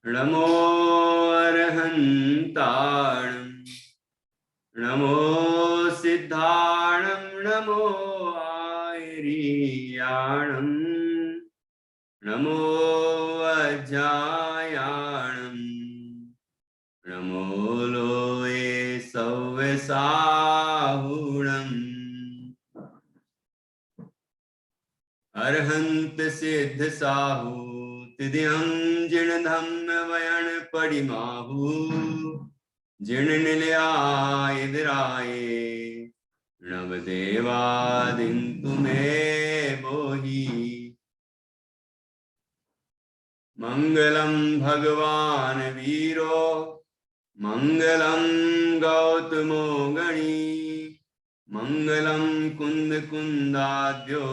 नमो अर्हन्ताणं नमो सिद्धाणं नमो आयर्याणं नमो अजायाणं नमो लोये सव्यसाहुणम् अर्हन्त सिद्ध साहू तिद्यं जिण धम्म वयन पडिमाहु जिण निलयाय इदराये नवदेवादिं तुमे बोहि मंगलम भगवान वीरो मंगलम गौतमो गणी मंगलम कुंद कुंदाद्यो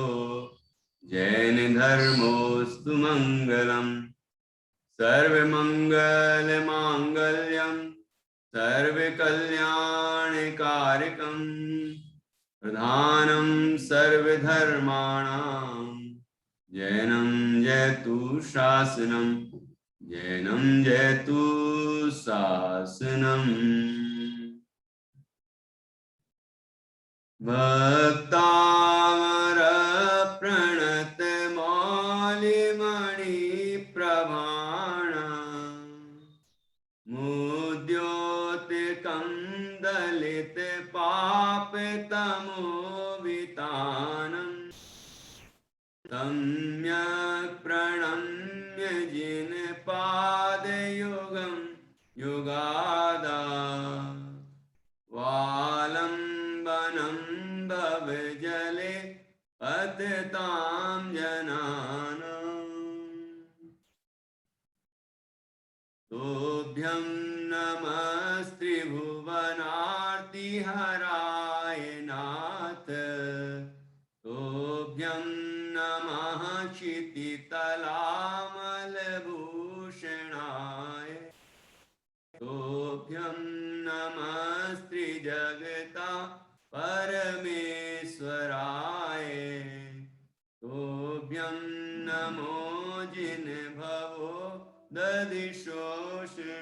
जैन धर्मोस्तु मंगलम सर्वमंगल मांगल्यम सर्वकल्याणकारकम प्रधानम सर्वधर्माणां जैनं जयतु शासनम जैनं जयतु शासनम भक्तामर प्रणत मौलिमणि प्रभाण मुद्योतकं दलित पाप तमोवितानम् सम्यक् प्रणम्य जिन पादयुगं युगादा वालम्बनं भवजले पतितां जनानाम् तोभ्यं नमस्त्रिभुवनार्तिहराय नाथ तोभ्यं नमः क्षितितलामलभूषणाय तोभ्यं नमस्त्रिजगता परमेश्वराय तोभ्यं नमो जिन भवो दधिशोषणाय।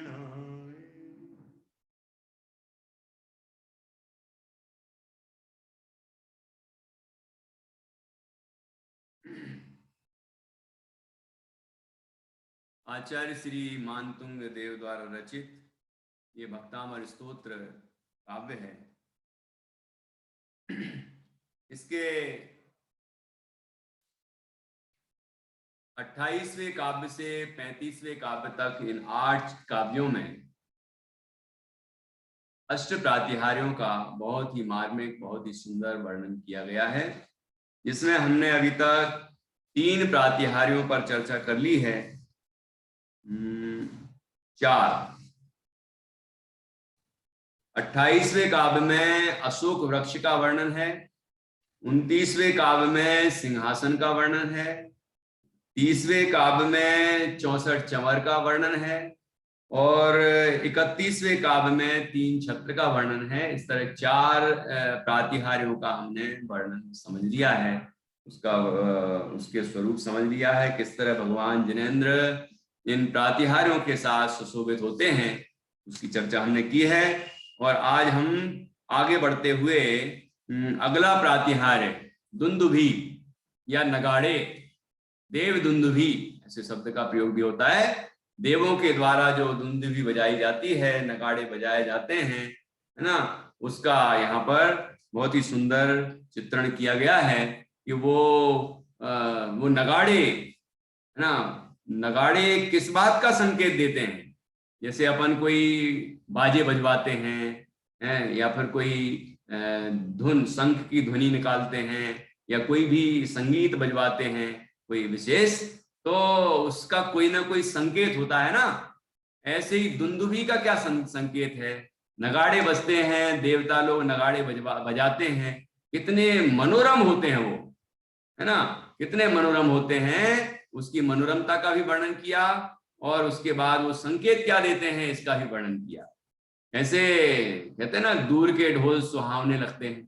आचार्य श्री मानतुंग देव द्वारा रचित ये भक्तामर स्तोत्र काव्य है। इसके 28वें काव्य से 35वें काव्य तक इन 8 काव्यों में अष्ट प्रातिहार्यों का बहुत ही मार्मिक बहुत ही सुंदर वर्णन किया गया है, जिसमें हमने अभी तक 3 प्रातिहार्यों पर चर्चा कर ली है। 4 28वें काव्य में अशोक वृक्ष का वर्णन है, 29वें काव्य में सिंहासन का वर्णन है, 30वें काव्य में 64 चंवर का वर्णन है और 31वें काव्य में 3 छत्र का वर्णन है। इस तरह 4 प्रातिहार्यों का हमने वर्णन समझ लिया है, उसके स्वरूप समझ लिया है, किस तरह भगवान जिनेंद्र इन प्रातिहार्यों के साथ सुशोभित होते हैं उसकी चर्चा हमने की है। और आज हम आगे बढ़ते हुए अगला प्रातिहार्य दुंदुभी या नगाड़े, देव दुंदुभी ऐसे शब्द का प्रयोग भी होता है। देवों के द्वारा जो दुंदुभी बजाई जाती है, नगाड़े बजाए जाते हैं, है ना, उसका यहाँ पर बहुत ही सुंदर चित्रण किया गया है कि वो नगाड़े, है ना, नगाड़े किस बात का संकेत देते हैं। जैसे अपन कोई बाजे बजवाते हैं या फिर कोई धुन शंख की ध्वनि निकालते हैं या कोई भी संगीत बजवाते हैं कोई विशेष, तो उसका कोई ना कोई संकेत होता है ना। ऐसे ही दुंदुभी का क्या संकेत है, नगाड़े बजते हैं, देवता लोग नगाड़े बजाते हैं, कितने मनोरम होते हैं वो, है ना, कितने मनोरम होते हैं, उसकी मनोरमता का भी वर्णन किया और उसके बाद वो संकेत क्या देते हैं इसका भी वर्णन किया। ऐसे कहते हैं ना, दूर के ढोल सुहावने लगते हैं,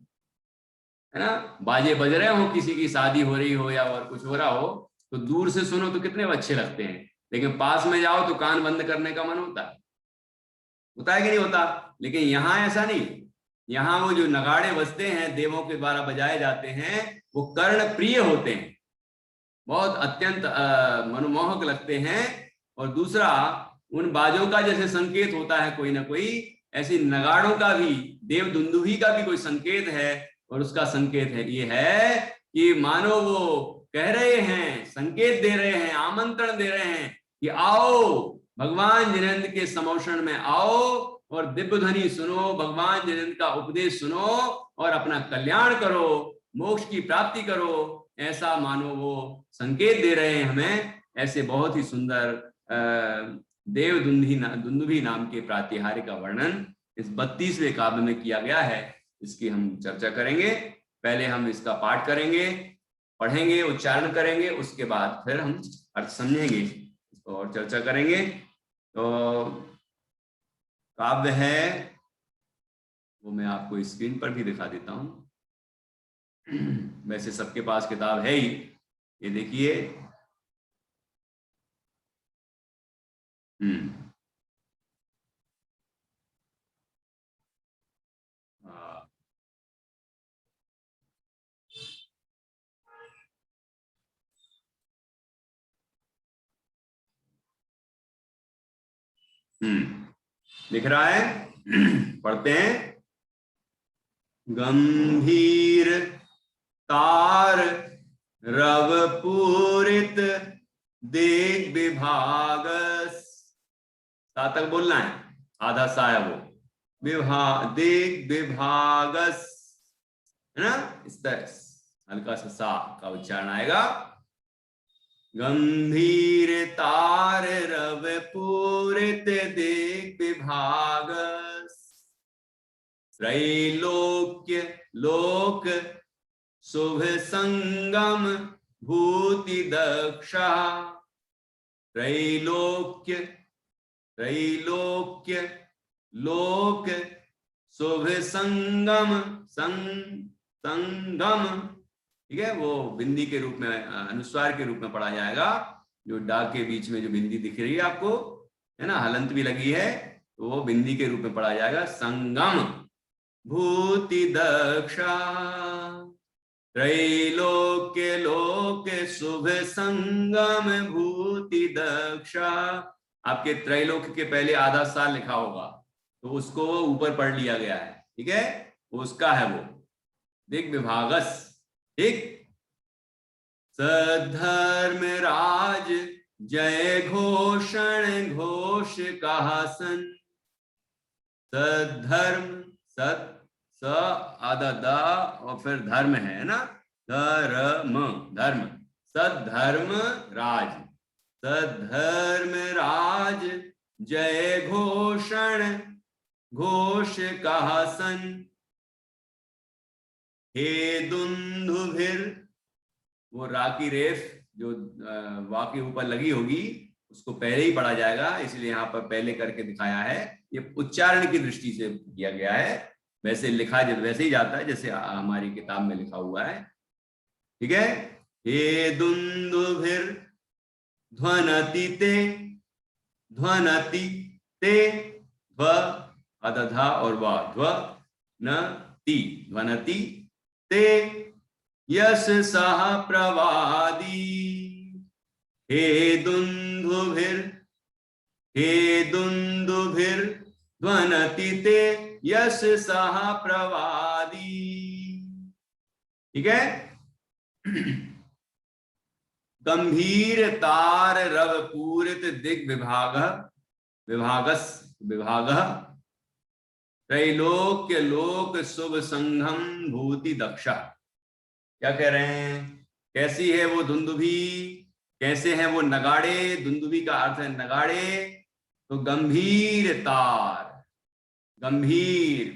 है ना, बाजे बज रहे हो, किसी की शादी हो रही हो या और कुछ हो रहा हो तो दूर से सुनो तो कितने अच्छे लगते हैं, लेकिन पास में जाओ तो कान बंद करने का मन होता है कि नहीं होता। लेकिन यहाँ ऐसा नहीं, यहाँ वो जो नगाड़े बजते हैं देवों के द्वारा बजाए जाते हैं वो कर्ण प्रिय होते हैं, बहुत अत्यंत मनमोहक लगते हैं। और दूसरा, उन बाजों का जैसे संकेत होता है कोई ना कोई, ऐसी नगाड़ों का भी, देव दुंदुभी का भी कोई संकेत है। और उसका संकेत है ये है कि मानो वो कह रहे हैं, संकेत दे रहे हैं, आमंत्रण दे रहे हैं कि आओ भगवान जिनेंद्र के समौषण में आओ और दिव्य ध्वनि सुनो, भगवान जिनेंद्र का उपदेश सुनो और अपना कल्याण करो, मोक्ष की प्राप्ति करो। ऐसा मानो वो संकेत दे रहे हैं हमें। ऐसे बहुत ही सुंदर देव दुंदुभी नाम के प्रातिहार्य का वर्णन इस 32वें काव्य में किया गया है। इसकी हम चर्चा करेंगे। पहले हम इसका पाठ करेंगे, पढ़ेंगे, उच्चारण करेंगे, उसके बाद फिर हम अर्थ समझेंगे, इसको और चर्चा करेंगे। तो काव्य है वो मैं आपको स्क्रीन पर भी दिखा देता हूं। वैसे सबके पास किताब है ही, ये देखिए। दिख रहा है? पढ़ते हैं। गंभीर तार रव पूरित देख विभागस, सा तक बोलना है, आधा सा है वो, देख विभागस, है ना? इस तरह हल्का सा सा का उच्चारण आएगा। गंभीर तार रव पूरित देख विभागस, त्रैलोक्य लोक शुभ संगम भूति दक्षा, त्रैलोक्य लोक शुभ संगम संगम, ठीक है? वो बिंदी के रूप में, अनुस्वार के रूप में पढ़ा जाएगा। जो डा के बीच में जो बिंदी दिख रही है आपको, है ना, हलंत भी लगी है, तो वो बिंदी के रूप में पढ़ा जाएगा। संगम भूति दक्षा, त्रैलोक्य लोक शुभ संगम भूति दक्षा। आपके त्रैलोक्य के पहले आधा साल लिखा होगा, तो उसको ऊपर पढ़ लिया गया है, ठीक है? उसका है वो दिग् विभागस, ठीक। सधर्म राज जय घोषण घोष कहासन, सधर्म, सत स आधा दा और फिर धर्म है ना, धर्म, धर्म, सधर्म राज, सधर्म राज जय घोषण घोष कहासन, हे दुंदुभिर, वो रा की रेफ जो वा के ऊपर लगी होगी उसको पहले ही पढ़ा जाएगा, इसलिए यहाँ पर पहले करके दिखाया है। ये उच्चारण की दृष्टि से किया गया है, वैसे लिखा वैसे ही जाता है जैसे हमारी किताब में लिखा हुआ है, ठीक है? हे दुंदुभिर ध्वनति ते, ध्वनति ते, ध्व अदधा और वा, ध्व न ती, ध्वनति ते यश सह प्रवादी, हे दुंदुभिर ध्वनति ते यश सह प्रवादी, ठीक है? गंभीर तार रव पूरित दिग् विभाग, विभागस विभाग, त्रैलोक्य लोक शुभ संघम भूति दक्षा। क्या कह रहे हैं? कैसी है वो दुंदुभी, कैसे हैं वो नगाड़े? दुंदुभी का अर्थ है नगाड़े। तो गंभीर तार, गंभीर,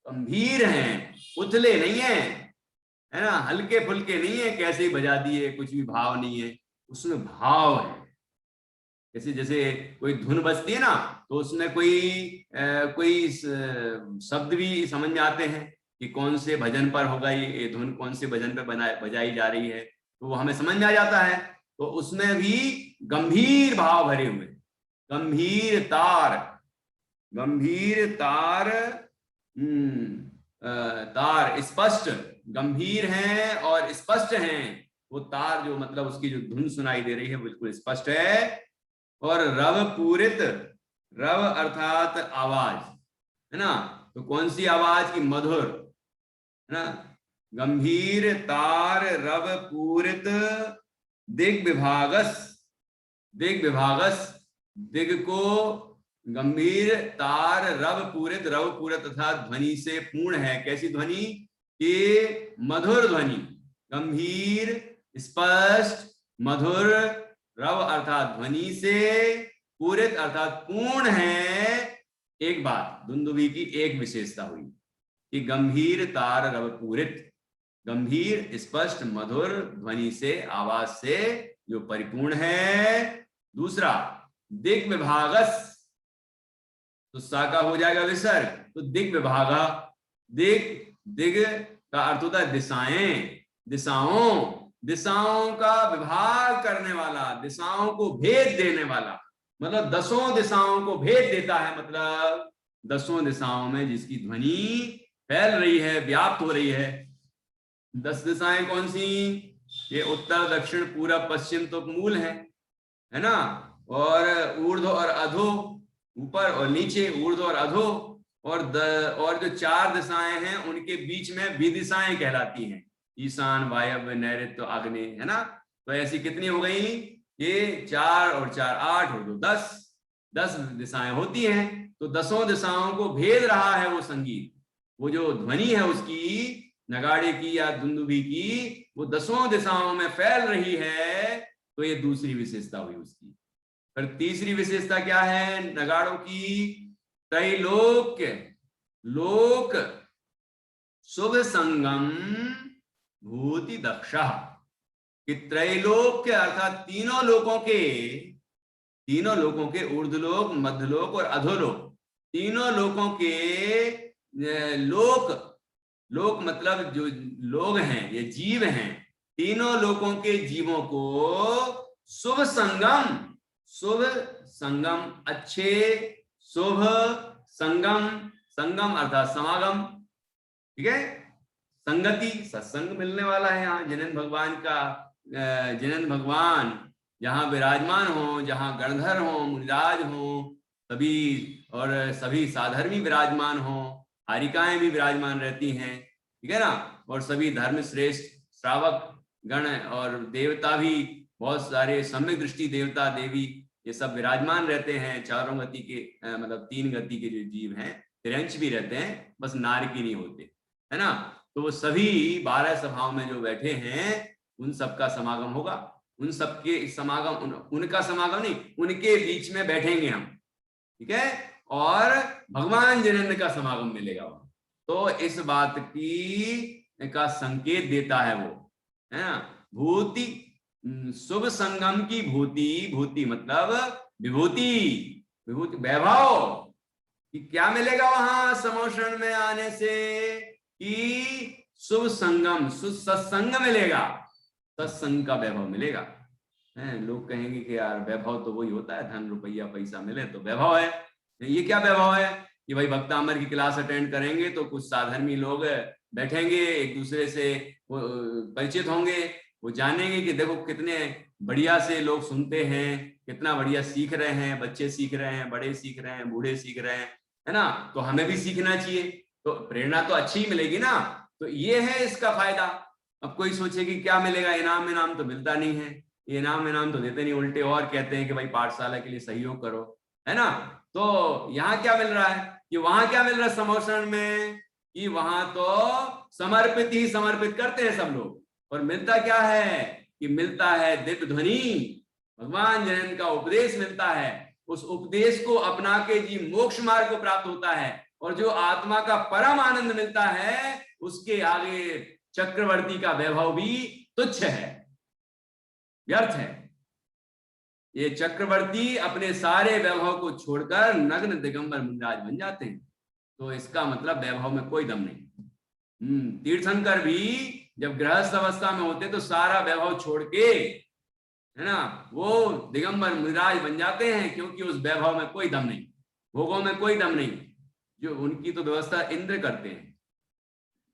गंभीर हैं, उथले नहीं है, है ना, हल्के फुल्के नहीं है, कैसे ही बजा दिए, कुछ भी भाव नहीं है, उसमें भाव है। जैसे जैसे कोई धुन बजती है ना, तो उसमें कोई शब्द भी समझ में आते हैं कि कौन से भजन पर होगा ये धुन, कौन से भजन पर बजाई जा रही है, तो वो हमें समझ में आ जाता है। तो उसमें भी गंभीर भाव भरे हुए, गंभीर तार, गंभीर तार, तार स्पष्ट, गंभीर हैं और स्पष्ट हैं। वो तार जो मतलब उसकी जो धुन सुनाई दे रही है बिल्कुल स्पष्ट है। और रव पूरित, रव अर्थात आवाज, है ना, तो कौन सी आवाज की? मधुर, है ना। गंभीर तार रव पूरित दिग विभागस, दिग विभागस, दिग को गंभीर तार रव पूरित, रव पूरित तथा ध्वनि से पूर्ण है। कैसी ध्वनि? कि मधुर ध्वनि, गंभीर स्पष्ट मधुर, रव अर्थात ध्वनि से, पूरित अर्थात पूर्ण है। एक बात दुंदुभी की एक विशेषता हुई कि गंभीर तार रव पूरित, गंभीर स्पष्ट मधुर ध्वनि से, आवाज से जो परिपूर्ण है। दूसरा दिग विभागस, तो सा का हो जाएगा विसर्ग, तो दिग विभागा, दिग, दिग का अर्थ होता है दिशाएं, दिशाओं, दिशाओं का विभाग करने वाला, दिशाओं को भेद देने वाला, मतलब 10 दिशाओं को भेद देता है, मतलब 10 दिशाओं में जिसकी ध्वनि फैल रही है, व्याप्त हो रही है। 10 दिशाएं कौन सी? ये उत्तर दक्षिण पूरब पश्चिम तो मूल है ना, और ऊर्ध्व और अधो, ऊपर और नीचे, ऊर्ध्व और अधो, और जो 4 दिशाएं हैं उनके बीच में विदिशाएं कहलाती हैं, ईशान वायव्य नैऋत्य आग्नेय, है ना। तो ऐसी कितनी हो गई? ये 4 और 4 8 और 2 10, 10 दिशाएं होती हैं। तो 10 दिशाओं को भेद रहा है वो संगीत, वो जो ध्वनि है उसकी, नगाड़े की या दुंदुभी की, वो 10 दिशाओं में फैल रही है। तो ये दूसरी विशेषता हुई उसकी। फिर तीसरी विशेषता क्या है नगाड़ों की? त्रैलोक्य, लोक शुभ संगम भूति दक्षा, कि त्रैलोक्य अर्थात तीनों लोकों के ऊर्ध्वलोक, मध्यलोक और अधोलोक, तीनों लोकों के लोक, लोक मतलब जो लोग हैं, ये जीव हैं, तीनों लोकों के जीवों को शुभ संगम, शुभ संगम, अच्छे, शुभ संगम, संगम अर्थात समागम, ठीक है, संगति, सत्संग मिलने वाला है यहाँ जिनेन्द्र भगवान का। जिनेन्द्र भगवान जहाँ विराजमान हो, जहाँ गणधर हो, मुनिराज हो, सभी और सभी साधर्मी विराजमान हो, हारिकाएं भी विराजमान रहती हैं, ठीक है ना, और सभी धर्म श्रेष्ठ श्रावक गण और देवता भी, बहुत सारे सम्यक दृष्टि देवता देवी, ये सब विराजमान रहते हैं। चारों गति के मतलब 3 गति के जो जीव हैं, तिरंच भी रहते हैं, बस नारकी नहीं होते, है ना। तो वो सभी 12 सभाओं में जो बैठे हैं उन सबका समागम होगा, उन सबके समागम, उनका समागम नहीं, उनके बीच में बैठेंगे हम, ठीक है, और भगवान जिनेन्द्र का समागम मिलेगा वहां। तो इस बात की का संकेत देता है वो, है ना। भूति, शुभ संगम की भूति, भूति मतलब विभूति, विभूति वैभव, कि क्या मिलेगा वहां समोषण में आने से? कि शुभ संगम, सत्संग मिलेगा, सत्संग का वैभव मिलेगा। लोग कहेंगे कि यार वैभव तो वही होता है, धन रुपया पैसा मिले तो वैभव है। ये क्या वैभव है? कि भाई भक्तामर की क्लास अटेंड करेंगे तो कुछ साधर्मी लोग बैठेंगे, एक दूसरे से परिचित होंगे, वो जानेंगे कि देखो कितने बढ़िया से लोग सुनते हैं, कितना बढ़िया सीख रहे हैं, बच्चे सीख रहे हैं, बड़े सीख रहे हैं, बूढ़े सीख रहे हैं, है ना। तो हमें भी सीखना चाहिए, तो प्रेरणा तो अच्छी ही मिलेगी ना। तो ये है इसका फायदा। अब कोई सोचे कि क्या मिलेगा, इनाम, इनाम तो मिलता नहीं है, ये इनाम तो देते नहीं, उल्टे और कहते हैं कि भाई पाठशाला के लिए सहयोग करो, है ना। तो यहाँ क्या मिल रहा है कि वहां क्या मिल रहा है समोषण में, कि वहां तो समर्पित ही समर्पित करते हैं सब लोग, और मिलता क्या है? कि मिलता है दिव्य ध्वनि, भगवान जिनेन्द्र का उपदेश मिलता है। उस उपदेश को अपना के जी मोक्ष मार्ग को प्राप्त होता है, और जो आत्मा का परम आनंद मिलता है उसके आगे चक्रवर्ती का वैभव भी तुच्छ है, व्यर्थ है। ये चक्रवर्ती अपने सारे वैभव को छोड़कर नग्न दिगंबर मुनिराज बन जाते हैं। तो इसका मतलब वैभव में कोई दम नहीं। तीर्थंकर भी जब गृहस्थ अवस्था में होते तो सारा वैभव छोड़ के है ना, वो दिगंबर मुनिराज बन जाते हैं, क्योंकि उस वैभव में कोई दम नहीं, भोगों में कोई दम नहीं। जो उनकी तो व्यवस्था इंद्र करते हैं,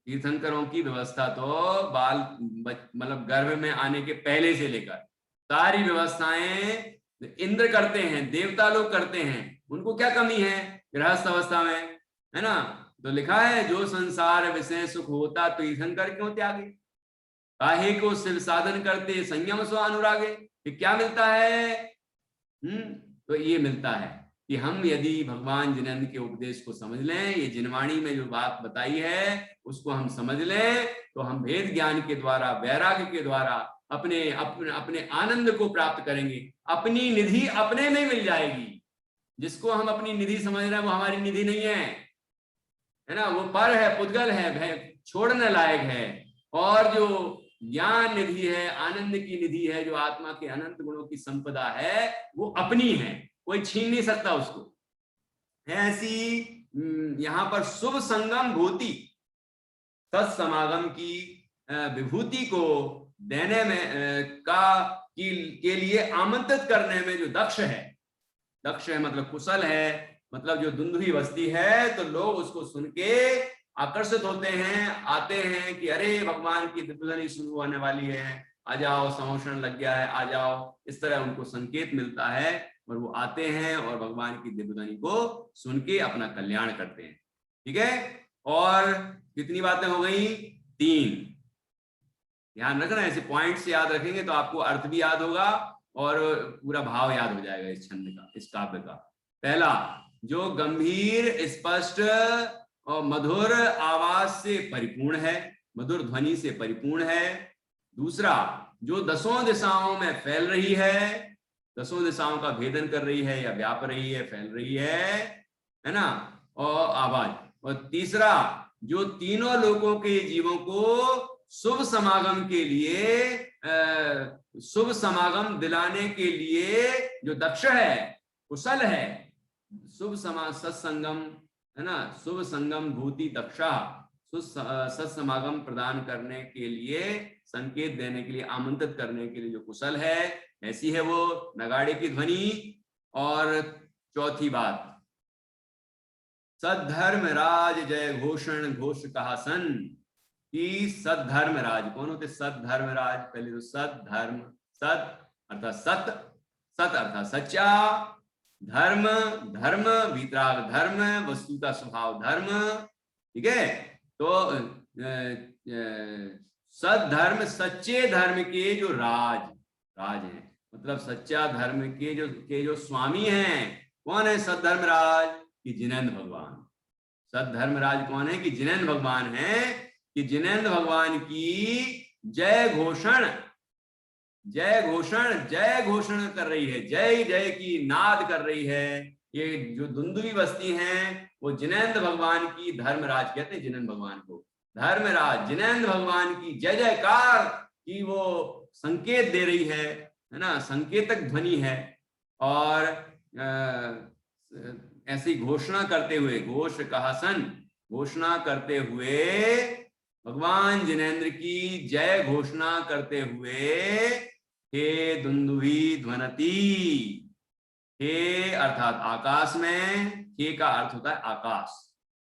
तीर्थंकरों की व्यवस्था तो बाल मतलब गर्भ में आने के पहले से लेकर सारी व्यवस्थाएं इंद्र करते हैं, देवता लोग करते हैं। उनको क्या कमी है गृहस्थ अवस्था में, है ना। तो लिखा है, जो संसार विषय सुख होता तीर्थंकर क्यों त्यागे, काहे को शिव साधन करते संयम स्व अनुरागे। कि क्या मिलता है? तो ये मिलता है कि हम यदि भगवान जिनेंद्र के उपदेश को समझ लें, ये जिनवाणी में जो बात बताई है उसको हम समझ लें, तो हम भेद ज्ञान के द्वारा, वैराग्य के द्वारा अपने अपने अपने आनंद को प्राप्त करेंगे। अपनी निधि अपने में मिल जाएगी। जिसको हम अपनी निधि समझ रहे हैं वो हमारी निधि नहीं है ना, वो पर है, पुद्गल है, छोड़ने लायक है। और जो ज्ञान निधि है, आनंद की निधि है, जो आत्मा के अनंत गुणों की संपदा है, वो अपनी है, कोई छीन नहीं सकता उसको। ऐसी यहां पर शुभ संगम भूति, सत्समागम की विभूति को देने में के लिए आमंत्रित करने में जो दक्ष है मतलब कुशल है, मतलब जो दुंदुभी बस्ती है, तो लोग उसको सुन के आकर्षित होते हैं, आते हैं कि अरे भगवान की दिव्यध्वनि शुरू होने वाली है, आ जाओ, समोषण लग गया है, आ जाओ। इस तरह उनको संकेत मिलता है और वो आते हैं और भगवान की दिव्यध्वनि को सुन के अपना कल्याण करते हैं। ठीक है, और कितनी बातें हो गई? 3। ध्यान रखना, ऐसे पॉइंट्स याद रखेंगे तो आपको अर्थ भी याद होगा और पूरा भाव याद हो जाएगा इस छंद का, इस काव्य का। पहला, जो गंभीर, स्पष्ट और मधुर आवाज से परिपूर्ण है, मधुर ध्वनि से परिपूर्ण है। दूसरा, जो दसों दिशाओं में फैल रही है, दसों दिशाओं का भेदन कर रही है या व्याप रही है, फैल रही है ना, और आवाज। और तीसरा, जो तीनों लोगों के जीवों को शुभ समागम के लिए, शुभ समागम दिलाने के लिए जो दक्ष है, कुशल है, शुभ सत्संगम, है ना, शुभ संगम भूति दक्षा, सत्समागम प्रदान करने के लिए, संकेत देने के लिए, आमंत्रित करने के लिए जो कुशल है, ऐसी है वो नगाड़े की ध्वनि। और चौथी बात, सद्धर्मराज जय घोषण घोष कहा सन, कि सद्धर्मराज कौन होते? सद्धर्मराज, पहले तो सद्धर्म, सत अर्थात सत, सत अर्थात सच्चा, धर्म, धर्म वीतराग धर्म, वस्तुता स्वभाव धर्म। ठीक है, तो सद्धर्म, सच्चे धर्म के जो राज हैं, मतलब सच्चा धर्म के जो स्वामी हैं, कौन है सद्धर्मराज? कि जिनेंद्र भगवान। सद्धर्मराज कौन है? कि जिनेंद्र भगवान है, कि जिनेंद्र भगवान की जय घोषण कर रही है, जय जय की नाद कर रही है। ये जो दुंदुभी बस्ती हैं, वो जिनेंद्र भगवान की, धर्मराज कहते हैं जिनेंद्र भगवान को, धर्मराज जिनेंद्र भगवान की जय जयकार की वो संकेत दे रही है ना, संकेतक ध्वनि है। और ऐसी घोषणा करते हुए, घोष कहा सन, घोषणा करते हुए, भगवान जिनेंद्र की जय घोषणा करते हुए, हे दुंदुभी ध्वनति, हे अर्थात आकाश में, हे का अर्थ होता है आकाश,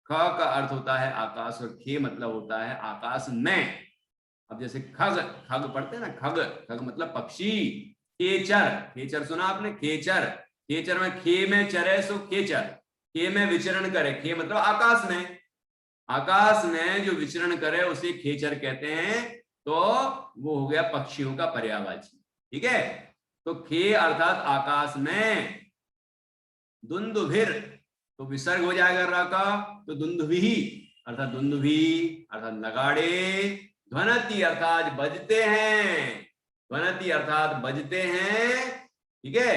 ख का अर्थ होता है आकाश, और खे मतलब होता है आकाश में। अब जैसे खग, खग पढ़ते हैं ना, खग, खग मतलब पक्षी। खेचर, खेचर सुना आपने? खेचर, खेचर में खे में चरे सो खेचर, खे में विचरण करे, खे मतलब आकाश में, आकाश में जो विचरण करे उसे खेचर कहते हैं। तो वो हो गया पक्षियों का पर्यायवाची। ठीक है, तो खे अर्थात आकाश में, दुंदुभिर तो विसर्ग हो जाएगा र का, तो दुंदुभी अर्थात दुंदुभी अर्थात नगाड़े, ध्वनति अर्थात बजते हैं, ध्वनति अर्थात बजते हैं। ठीक है,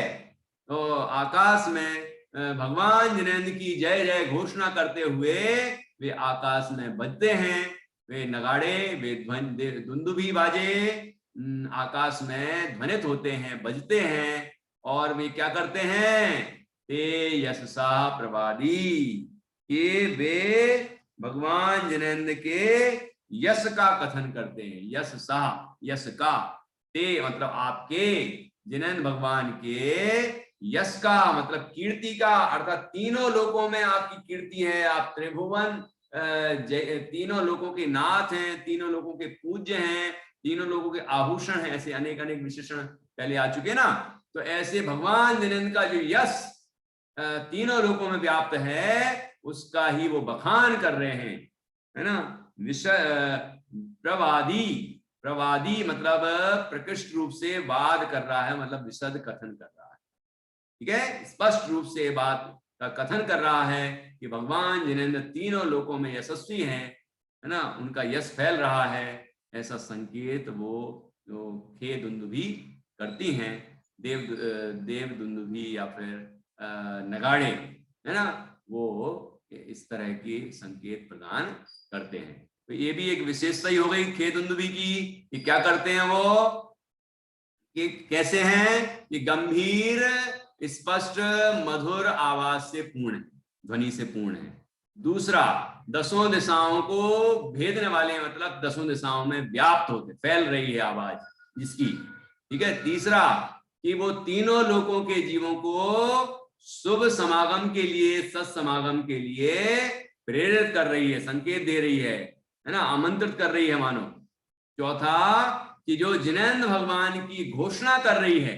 तो आकाश में भगवान जिनेंद्र की जय जय घोषणा करते हुए वे आकाश में बजते हैं, वे नगाड़े, वे दुंदुभी बाजे आकाश में ध्वनित होते हैं, बजते हैं। और वे क्या करते हैं? ते यशसा प्रवादी, कि वे भगवान जिनेंद्र के यश का कथन करते हैं। यश सा, यश का, ते मतलब आपके, जिनेंद्र भगवान के यश का मतलब कीर्ति का, अर्थात तीनों लोकों में आपकी कीर्ति है, आप त्रिभुवन तीनों लोकों के नाथ हैं, तीनों लोगों के पूज्य हैं, तीनों लोगों के आभूषण हैं, ऐसे अनेक अनेक विशेषण पहले आ चुके ना। तो ऐसे भगवान जिनेंद्र का जो यश तीनों लोकों में व्याप्त है, उसका ही वो बखान कर रहे हैं, है ना। प्रवादी, प्रवादी मतलब प्रकृष्ट रूप से वाद कर रहा है, मतलब विशद कथन कर रहा है, ठीक है, स्पष्ट रूप से बात का कथन कर रहा है कि भगवान जिनेंद्र तीनों लोकों में यशस्वी हैं, है ना, उनका यश फैल रहा है, ऐसा संकेत वो जो खे दुंदुभी करती हैं, देव दुंदुभी या फिर नगाड़े, है ना, वो इस तरह के संकेत प्रदान करते हैं। तो ये भी एक विशेषता ही हो गई खे दुंदुभी की कि क्या करते हैं वो, कि कैसे हैं कि गंभीर, स्पष्ट, मधुर आवाज से पूर्ण है, ध्वनि से पूर्ण है। दूसरा, दसों दिशाओं को भेदने वाले, मतलब दसों दिशाओं में व्याप्त होते, फैल रही है आवाज जिसकी, ठीक है। तीसरा, कि वो तीनों लोगों के जीवों को शुभ समागम के लिए, सत्समागम के लिए प्रेरित कर रही है, संकेत दे रही है ना, आमंत्रित कर रही है मानो। चौथा, कि जो जिनेंद्र भगवान की घोषणा कर रही है,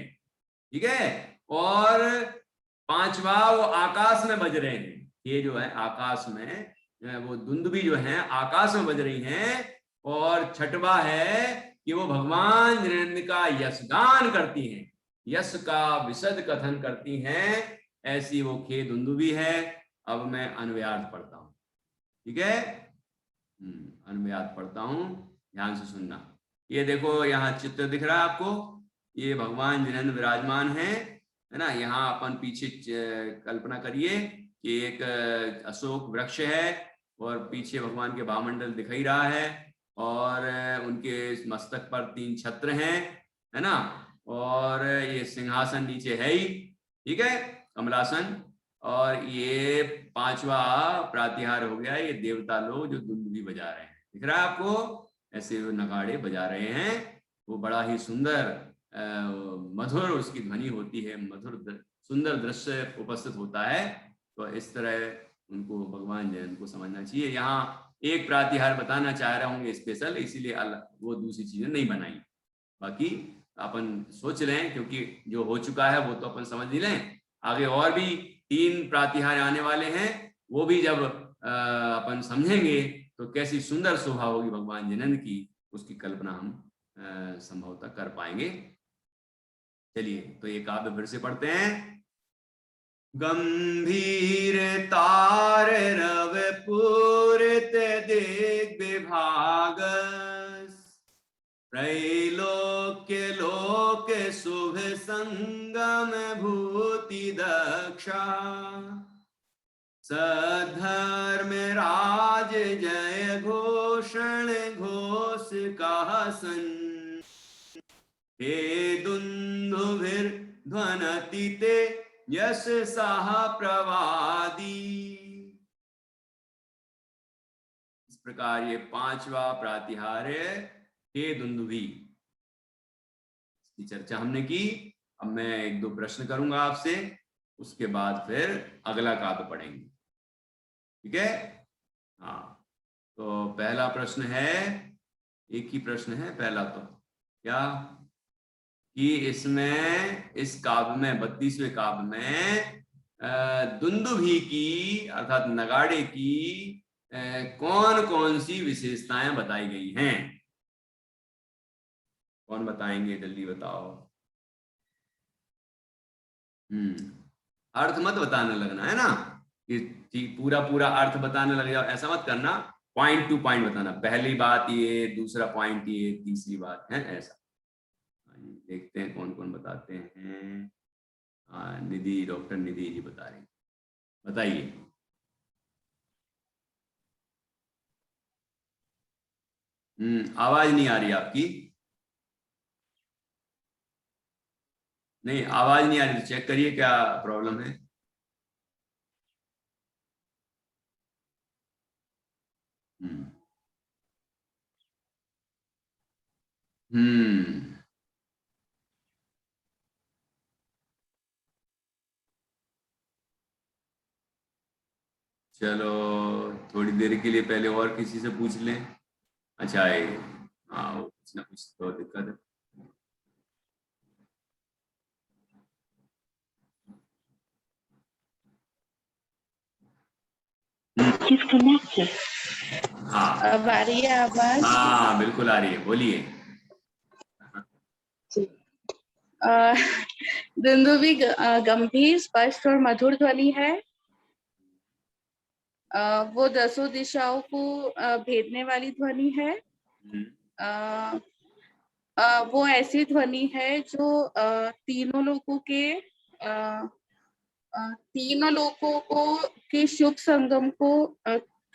ठीक है। और पांचवा, वो आकाश में बज रहे हैं, ये जो है आकाश में, वो दुंदुभी जो है आकाश में बज रही हैं। और छठवा है कि वो भगवान जिनेंद्र का यशगान करती हैं, यश का विशद कथन करती हैं, ऐसी वो खे दुंदुभी है। अब मैं अन्वयार्थ पढ़ता हूं, ठीक है। अन्वयार्थ पढ़ता हूं, ध्यान से सुनना। ये देखो यहाँ चित्र दिख रहा है आपको, ये भगवान जिनेंद्र विराजमान है ना। यहाँ अपन पीछे कल्पना करिए कि एक अशोक वृक्ष है और पीछे भगवान के भामंडल दिखाई रहा है, और उनके मस्तक पर 3 छत्र हैं, है ना, और ये सिंहासन नीचे है ही, ठीक है, कमलासन। और ये 5वां प्रातिहार हो गया, ये देवता लोग जो दुंदुभी बजा रहे हैं, दिख रहा है आपको, ऐसे वो नगाड़े बजा रहे हैं। वो बड़ा ही सुंदर मधुर उसकी ध्वनि होती है, मधुर सुंदर दृश्य उपस्थित होता है। तो इस तरह उनको भगवान जैन को समझना चाहिए। यहाँ एक प्रातिहार बताना चाह रहा हूँ स्पेशल, इसीलिए वो दूसरी चीजें नहीं बनाई, बाकी अपन सोच लें, क्योंकि जो हो चुका है वो तो अपन समझ ही लें। आगे और भी 3 प्रातिहार आने वाले हैं, वो भी जब अपन समझेंगे तो कैसी सुंदर शोभा होगी भगवान जिनेंद्र की, उसकी कल्पना हम संभवतः कर पाएंगे। चलिए, तो ये काव्य फिर से पढ़ते हैं। गंभीर तार रव पूरित दिग विभागस, त्रैलोक्य लोक शुभ संगम भूति दक्षा, सधर्म राज जय घोषण घोष कहसन, हे दुंदुभिर ध्वनति ते यश साह प्रवादी। इस प्रकार ये 5वां प्रातिहार है, हे दुंदुभी, इसकी चर्चा हमने की। अब मैं 1-2 प्रश्न करूंगा आपसे, उसके बाद फिर अगला काव्य पढ़ेंगे, ठीक है। हाँ, तो पहला प्रश्न है, एक ही प्रश्न है पहला, तो क्या कि इसमें, इस काव्य में, 32वें काव्य में दुंदुभी की अर्थात नगाड़े की कौन कौन सी विशेषताएं बताई गई हैं? कौन बताएंगे, जल्दी बताओ। अर्थ मत बताने लगना, है ना, कि पूरा पूरा अर्थ बताने लग जाओ, ऐसा मत करना। पॉइंट टू पॉइंट बताना, पहली बात ये, दूसरा पॉइंट ये, तीसरी बात है, ऐसा। देखते हैं कौन कौन बताते हैं। निधि, डॉक्टर निधि जी बता रही, बताइए। आवाज नहीं आ रही आपकी, नहीं आवाज नहीं आ रही, तो चेक करिए क्या प्रॉब्लम है। हम्म हम्म चलो थोड़ी देर के लिए पहले और किसी से पूछ लें। अच्छा ये हाँ, वो कुछ ना कुछ तो दिक्कत है। हाँ अब आ रही है आवाज? हाँ बिल्कुल आ रही है, बोलिए। दुंदुभी गंभीर, स्पष्ट और मधुर ध्वनि है। वो 10 दिशाओं को भेदने वाली ध्वनि है। अ, वो ऐसी ध्वनि है जो तीनों लोगों को के शुभ संगम को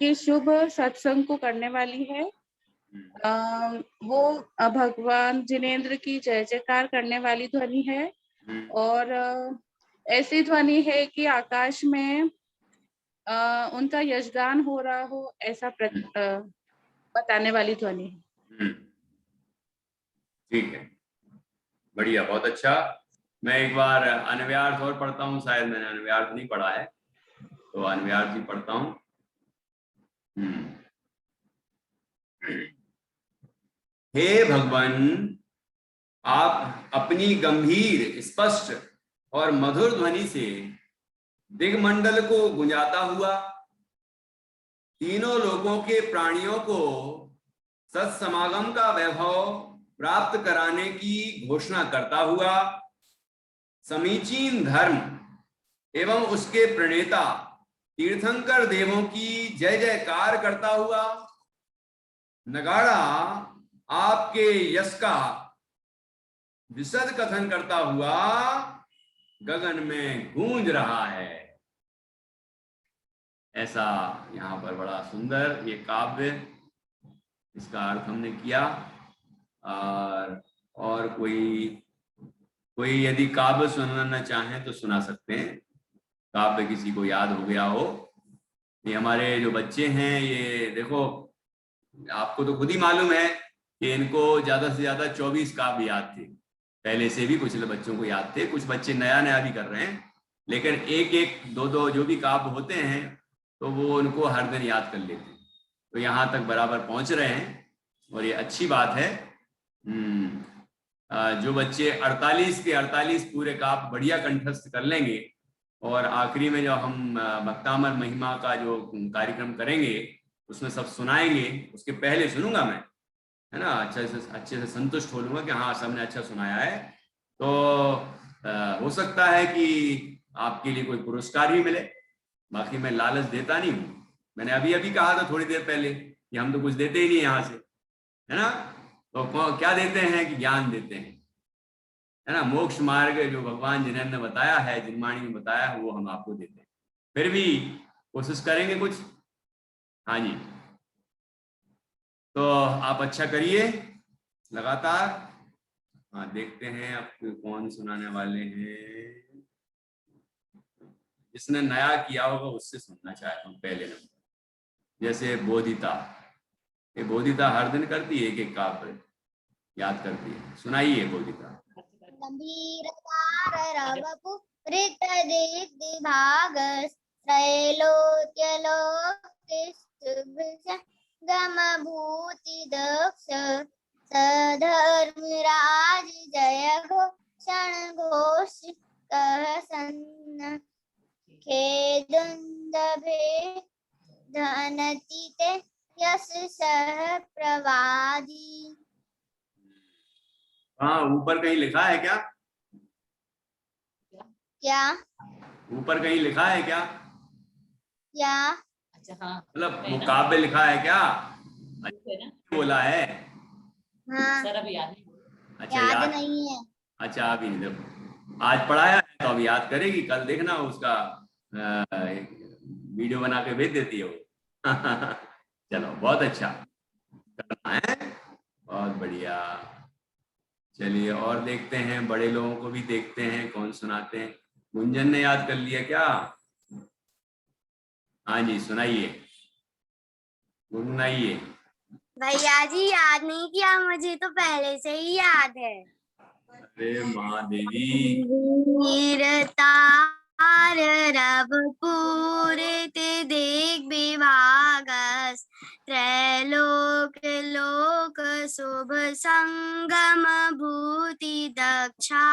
के शुभ सत्संग को करने वाली है। वो भगवान जिनेंद्र की जय जयकार करने वाली ध्वनि है। और ऐसी ध्वनि है कि आकाश में उनका यशगान हो रहा हो, ऐसा बताने वाली ध्वनि है। ठीक है, बढ़िया, बहुत अच्छा। मैं एक बार अन्व्यार्थ और पढ़ता हूँ, शायद मैंने अन्व्यार्थ नहीं पढ़ा है, तो अन्व्यार्थ ही पढ़ता हूँ। हे भगवान, आप अपनी गंभीर, स्पष्ट और मधुर ध्वनि से दिग्मंडल को गुंजाता हुआ तीनों लोगों के प्राणियों को सत्समागम का वैभव प्राप्त कराने की घोषणा करता हुआ समीचीन धर्म एवं उसके प्रणेता तीर्थंकर देवों की जय जयकार करता हुआ नगाड़ा आपके यश का विशद कथन करता हुआ गगन में गूंज रहा है। ऐसा यहाँ पर बड़ा सुंदर ये काव्य, इसका अर्थ हमने किया। और कोई यदि काव्य सुनाना चाहें तो सुना सकते हैं, काव्य किसी को याद हो गया हो। ये हमारे जो बच्चे हैं, ये देखो, आपको तो खुद ही मालूम है कि इनको ज्यादा से ज्यादा 24 काव्य याद थे। पहले से भी कुछ बच्चों को याद थे, कुछ बच्चे नया नया भी कर रहे हैं, लेकिन एक एक दो दो जो भी काव्य होते हैं तो वो उनको हर दिन याद कर लेते हैं। तो यहाँ तक बराबर पहुंच रहे हैं और ये अच्छी बात है। जो बच्चे 48 के 48 पूरे काव्य बढ़िया कंठस्थ कर लेंगे और आखिरी में जब हम भक्तामर महिमा का जो कार्यक्रम करेंगे उसमें सब सुनाएंगे, उसके पहले सुनूंगा मैं, है ना, अच्छे से संतुष्ट हो लूंगा कि हाँ सबने अच्छा सुनाया है। तो हो सकता है कि आपके लिए कोई पुरस्कार भी मिले। बाकी मैं लालच देता नहीं हूँ। मैंने अभी अभी कहा था थोड़ी देर पहले कि हम तो कुछ देते ही नहीं यहाँ से, है ना। तो क्या देते हैं कि ज्ञान देते हैं, है ना। मोक्ष मार्ग जो भगवान जिन्होंने बताया है, जिनवाणी में बताया है, वो हम आपको देते हैं। फिर भी कोशिश करेंगे कुछ। हाँ जी, तो आप अच्छा करिए लगातार। हाँ देखते हैं अब कौन सुनाने वाले हैं। जिसने नया किया होगा उससे सुनना चाहता हूँ पहले नंबर। जैसे बोधिता, ये बोधिता हर दिन करती है एक एक काव्य याद करती है, सुनाइए बोधिता। गमभूति दक्ष सधर्मराज जय घोषण घोष कह सन्न खेदुंदभे धनतीते यश सह प्रवादी। हाँ ऊपर कहीं लिखा है क्या? क्या ऊपर कहीं लिखा है क्या? क्या अच्छा हाँ, मतलब वो काव्य लिखा है क्या? बोला है? हाँ सर अभी याद नहीं। अच्छा याद नहीं है। अच्छा अभी नहीं, देखो आज पढ़ाया है तो अब याद करेगी, कल देखना उसका वीडियो बना के भेज देती है वो। चलो बहुत अच्छा करना है, बहुत बढ़िया। चलिए और देखते हैं, बड़े लोगों को भी देखते हैं कौन सुनाते हैं। गुंजन ने याद कर लिया क्या? हाँ जी सुनाइए, गुनगुनाइए। भैया जी याद नहीं किया, मुझे तो पहले से ही याद है। अरे महादेवी, वीरता रव पूरित देख विभागस त्रैलोक लोक शुभ संगम भूति दक्षा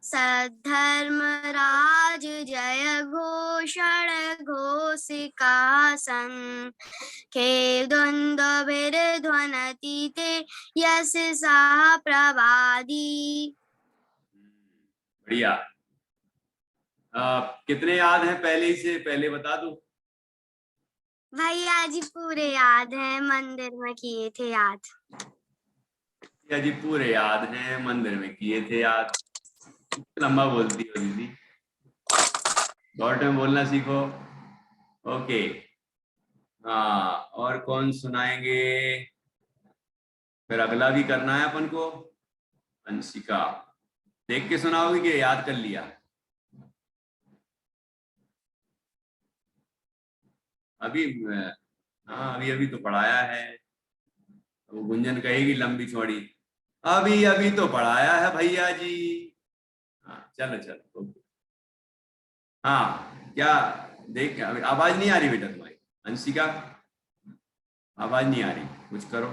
सद्धर्म राज जय घोषण घोषिकासन खेल द्वंद्व ध्वनति ते यश सा प्रवादी। बढ़िया। कितने याद हैं पहले ही से, पहले बता दूं? भैया जी पूरे याद है, मंदिर में किए थे याद। भैया जी पूरे याद हैं, मंदिर में किए थे याद। लंबा बोलती हो दीदी, शॉर्ट में बोलना सीखो। ओके, हाँ, और कौन सुनाएंगे? फिर अगला भी करना है अपन को। अंशिका, देख के सुनाओगी कि याद कर लिया? अभी हाँ, अभी अभी तो पढ़ाया है। वो गुंजन कहेगी लंबी चौड़ी, अभी अभी तो पढ़ाया है भैया जी। हाँ चलो चलो, ओके। हाँ क्या, देख आवाज नहीं आ रही बेटा तुम्हारी? अंशिका आवाज नहीं आ रही, कुछ करो।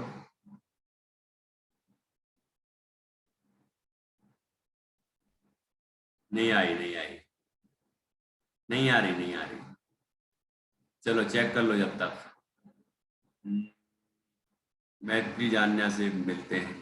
नहीं आई, नहीं आई, नहीं आ रही, नहीं आ रही। चलो चेक कर लो जब तक। मैत्री जान्या से मिलते हैं।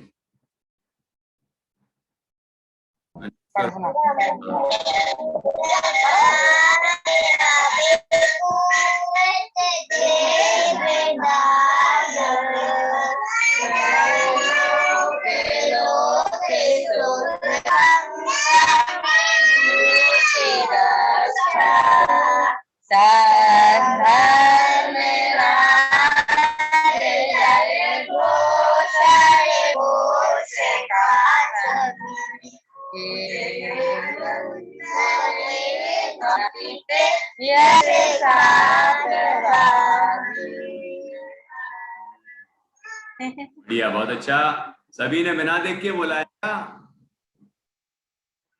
बढ़िया, बहुत अच्छा। सभी ने बिना देख के बोला है क्या?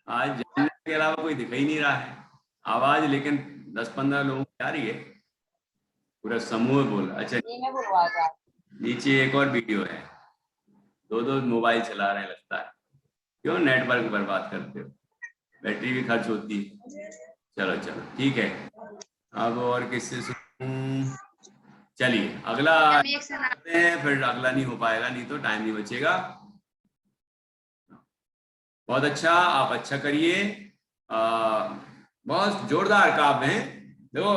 आज जानने के अलावा कोई दिख ही नहीं रहा है। आवाज लेकिन 10-15 लोगों की आ रही है, पूरा समूह बोल। अच्छा, नीचे एक और वीडियो है, दो मोबाइल चला रहे हैं लगता है। क्यों नेटवर्क बर्बाद करते हो, बैटरी भी खर्च होती है। चलो चलो ठीक है, अब और किससे सुनूं? चलिए अगला करते हैं, फिर अगला नहीं हो पाएगा, नहीं तो टाइम नहीं बचेगा। बहुत अच्छा, आप अच्छा करिए। बहुत जोरदार काव्य हैं। देखो,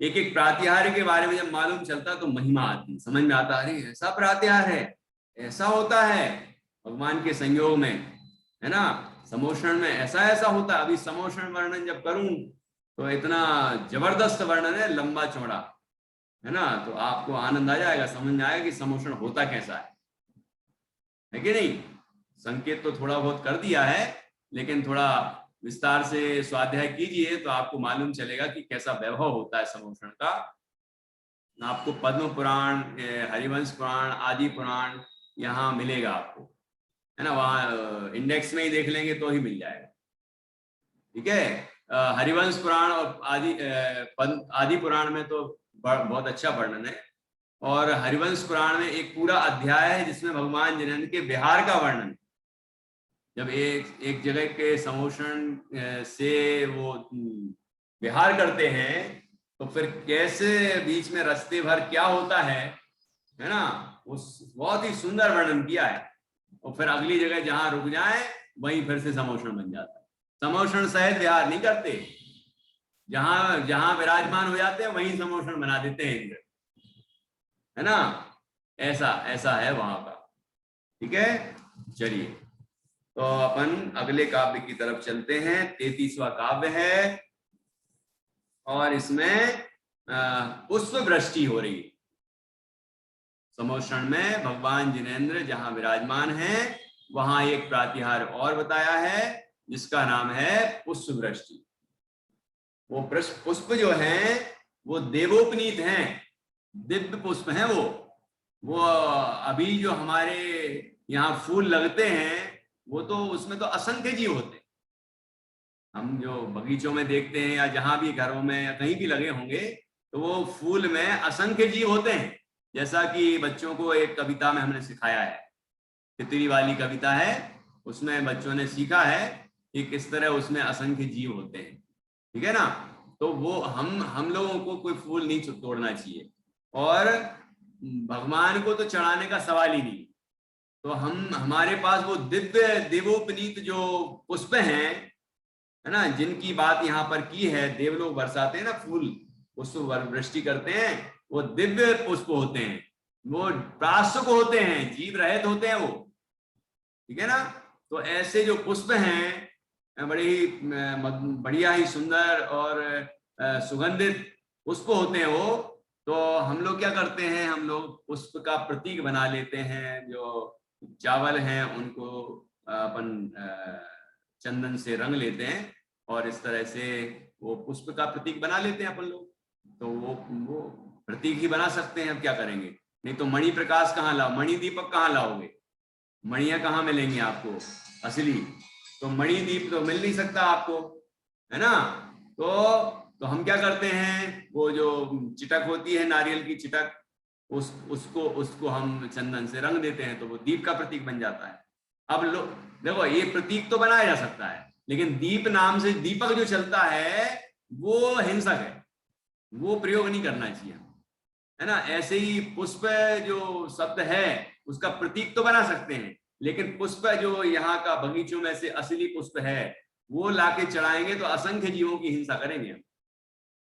एक एक प्रातिहार्य के बारे में जब मालूम चलता तो महिमा आती, समझ में आता, अरे ऐसा प्रातिहार है, ऐसा होता है भगवान के संयोग में, है ना। समोषण में ऐसा ऐसा होता है। अभी समोषण वर्णन जब करूं तो इतना जबरदस्त वर्णन है, लंबा चौड़ा, है ना। तो आपको आनंद आ जाएगा, समझ में आएगा कि समोषण होता कैसा है कि नहीं। संकेत तो थोड़ा बहुत कर दिया है, लेकिन थोड़ा विस्तार से स्वाध्याय कीजिए तो आपको मालूम चलेगा कि कैसा वैभव होता है समोषण का। आपको पद्म पुराण, हरिवंश पुराण, आदि पुराण यहाँ मिलेगा आपको, है ना। वहाँ इंडेक्स में ही देख लेंगे तो ही मिल जाएगा, ठीक है। हरिवंश पुराण और आदि पुराण में तो बहुत अच्छा वर्णन है। और हरिवंश पुराण में एक पूरा अध्याय है जिसमें भगवान जिनेंद्र के विहार का वर्णन है। जब एक जगह के समोषण से वो विहार करते हैं तो फिर कैसे बीच में रास्ते भर क्या होता है ना, उस बहुत ही सुंदर वर्णन किया है। और फिर अगली जगह जहां रुक जाए वहीं फिर से समोषण बन जाता है। समोषण सहित विहार नहीं करते, जहां जहां विराजमान हो जाते हैं वहीं समोषण बना देते हैं इंद्र, है ना। ऐसा ऐसा है वहां का, ठीक है। चलिए तो अपन अगले काव्य की तरफ चलते हैं। 33वां काव्य है और इसमें पुष्प वृष्टि हो रही है। समोषण में भगवान जिनेंद्र जहां विराजमान हैं वहां एक प्रातिहार और बताया है जिसका नाम है पुष्प वृष्टि। वो पुष्प जो हैं वो देवोपनीत हैं, दिव्य पुष्प हैं वो अभी जो हमारे यहाँ फूल लगते हैं वो तो उसमें तो असंख्य जीव होते हैं, हम जो बगीचों में देखते हैं या जहां भी घरों में या कहीं भी लगे होंगे, तो वो फूल में असंख्य जीव होते हैं। जैसा कि बच्चों को एक कविता में हमने सिखाया है, तितली वाली कविता है, उसमें बच्चों ने सीखा है कि किस तरह उसमें असंख्य जीव होते हैं, ठीक है ना। तो वो हम लोगों को कोई फूल नहीं तोड़ना चाहिए, और भगवान को तो चढ़ाने का सवाल ही नहीं। तो हमारे पास वो दिव्य देवोपनीत जो पुष्प हैं, है ना, जिनकी बात यहाँ पर की है, देवलोग बरसाते हैं ना फूल, पुष्प वृष्टि करते हैं, वो दिव्य पुष्प होते हैं, वो प्रासुक होते हैं, जीव रहित होते हैं वो, ठीक है ना। तो ऐसे जो पुष्प हैं बड़े ही बढ़िया ही सुंदर और सुगंधित पुष्प होते हैं वो। तो हम लोग क्या करते हैं, हम लोग पुष्प का प्रतीक बना लेते हैं, जो चावल हैं उनको अपन चंदन से रंग लेते हैं, और इस तरह से वो पुष्प का प्रतीक बना लेते हैं अपन लोग। तो वो प्रतीक ही बना सकते हैं, अब क्या करेंगे। नहीं तो मणि प्रकाश कहाँ लाओ, मणि दीपक कहाँ लाओगे, मणियां कहाँ मिलेंगी आपको असली, तो मणि दीप तो मिल नहीं सकता आपको, है ना। तो हम क्या करते हैं, वो जो चिटक होती है नारियल की चिटक, उसको हम चंदन से रंग देते हैं, तो वो दीप का प्रतीक बन जाता है। अब लोग देखो, ये प्रतीक तो बनाया जा सकता है, लेकिन दीप नाम से दीपक जो चलता है वो हिंसक है, वो प्रयोग नहीं करना चाहिए, है ना। ऐसे ही पुष्प जो शब्द है उसका प्रतीक तो बना सकते हैं, लेकिन पुष्प जो यहाँ का बगीचों में से असली पुष्प है वो लाके चढ़ाएंगे तो असंख्य जीवों की हिंसा करेंगे हम,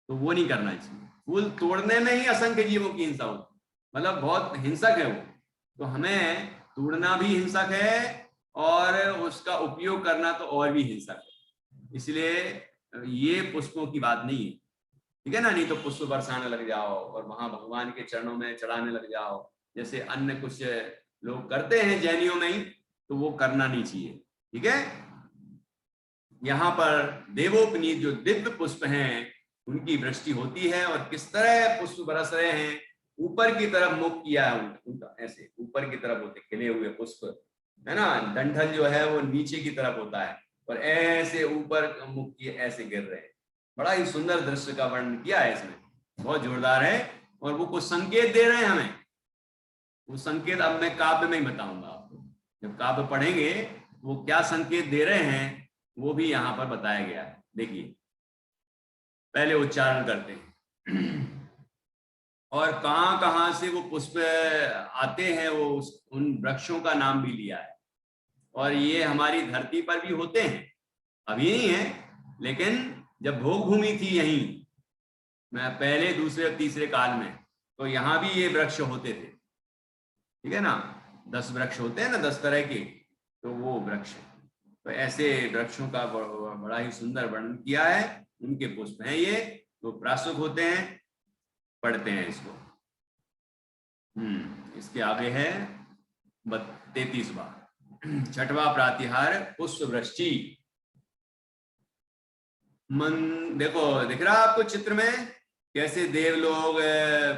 तो वो नहीं करना चाहिए। फूल तोड़ने में ही असंख्य जीवों की हिंसा होती, मतलब बहुत हिंसक है वो, तो हमें तोड़ना भी हिंसक है और उसका उपयोग करना तो और भी हिंसक है। इसलिए ये पुष्पों की बात नहीं है, ठीक है ना। नहीं तो पुष्प बरसाने लग जाओ और वहां भगवान के चरणों में चढ़ाने लग जाओ, जैसे अन्य कुछ लोग करते हैं जैनियों में ही, तो वो करना नहीं चाहिए, ठीक है। यहाँ पर देवोपनीत जो दिव्य पुष्प हैं उनकी वृष्टि होती है, और किस तरह पुष्प बरस रहे हैं, ऊपर की तरफ मुख किया है उनका, ऐसे ऊपर की तरफ होते खिले हुए पुष्प, है ना। डंठल जो है वो नीचे की तरफ होता है, और ऐसे ऊपर मुख किए ऐसे गिर रहे हैं। बड़ा ही सुंदर दृश्य का वर्णन किया है इसमें, बहुत जोरदार है। और वो कुछ संकेत दे रहे हैं हमें, वो संकेत अब मैं काव्य में ही बताऊंगा आपको, जब काव्य पढ़ेंगे वो क्या संकेत दे रहे हैं वो भी यहाँ पर बताया गया है। देखिए, पहले उच्चारण करते हैं और कहां कहां से वो पुष्प आते हैं, वो उन वृक्षों का नाम भी लिया है। और ये हमारी धरती पर भी होते हैं, अभी नहीं है, लेकिन जब भोग भूमि थी यहीं, मैं पहले दूसरे और तीसरे काल में, तो यहाँ भी ये वृक्ष होते थे, ठीक है ना। 10 वृक्ष होते हैं ना, 10 तरह के, तो वो वृक्ष, तो ऐसे वृक्षों का बड़ा ही सुंदर वर्णन किया है। उनके पुष्प हैं ये, तो प्रासुक होते हैं, पढ़ते हैं इसको। इसके आगे है 33वां 6वां प्रातिहार पुष्प वृष्टि। मन देखो, दिख रहा आपको चित्र में कैसे देव लोग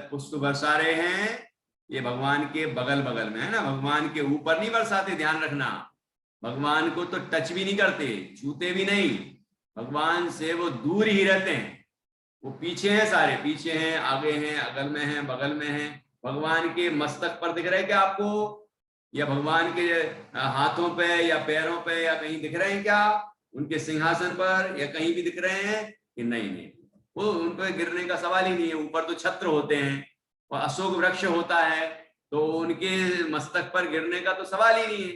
पुष्प बरसा रहे हैं। ये भगवान के बगल बगल में है ना, भगवान के ऊपर नहीं बरसाते, ध्यान रखना। भगवान को तो टच भी नहीं करते, छूते भी नहीं, भगवान से वो दूर ही रहते हैं। वो पीछे हैं, सारे पीछे हैं, आगे हैं, अगल में हैं, बगल में हैं। भगवान के मस्तक पर दिख रहे हैं क्या आपको, या भगवान के हाथों पे या पैरों पे या कहीं दिख रहे हैं क्या, उनके सिंहासन पर या कहीं भी दिख रहे हैं कि नहीं, वो उन पर गिरने का सवाल ही नहीं है। ऊपर तो छत्र होते हैं और अशोक वृक्ष होता है, तो उनके मस्तक पर गिरने का तो सवाल ही नहीं है।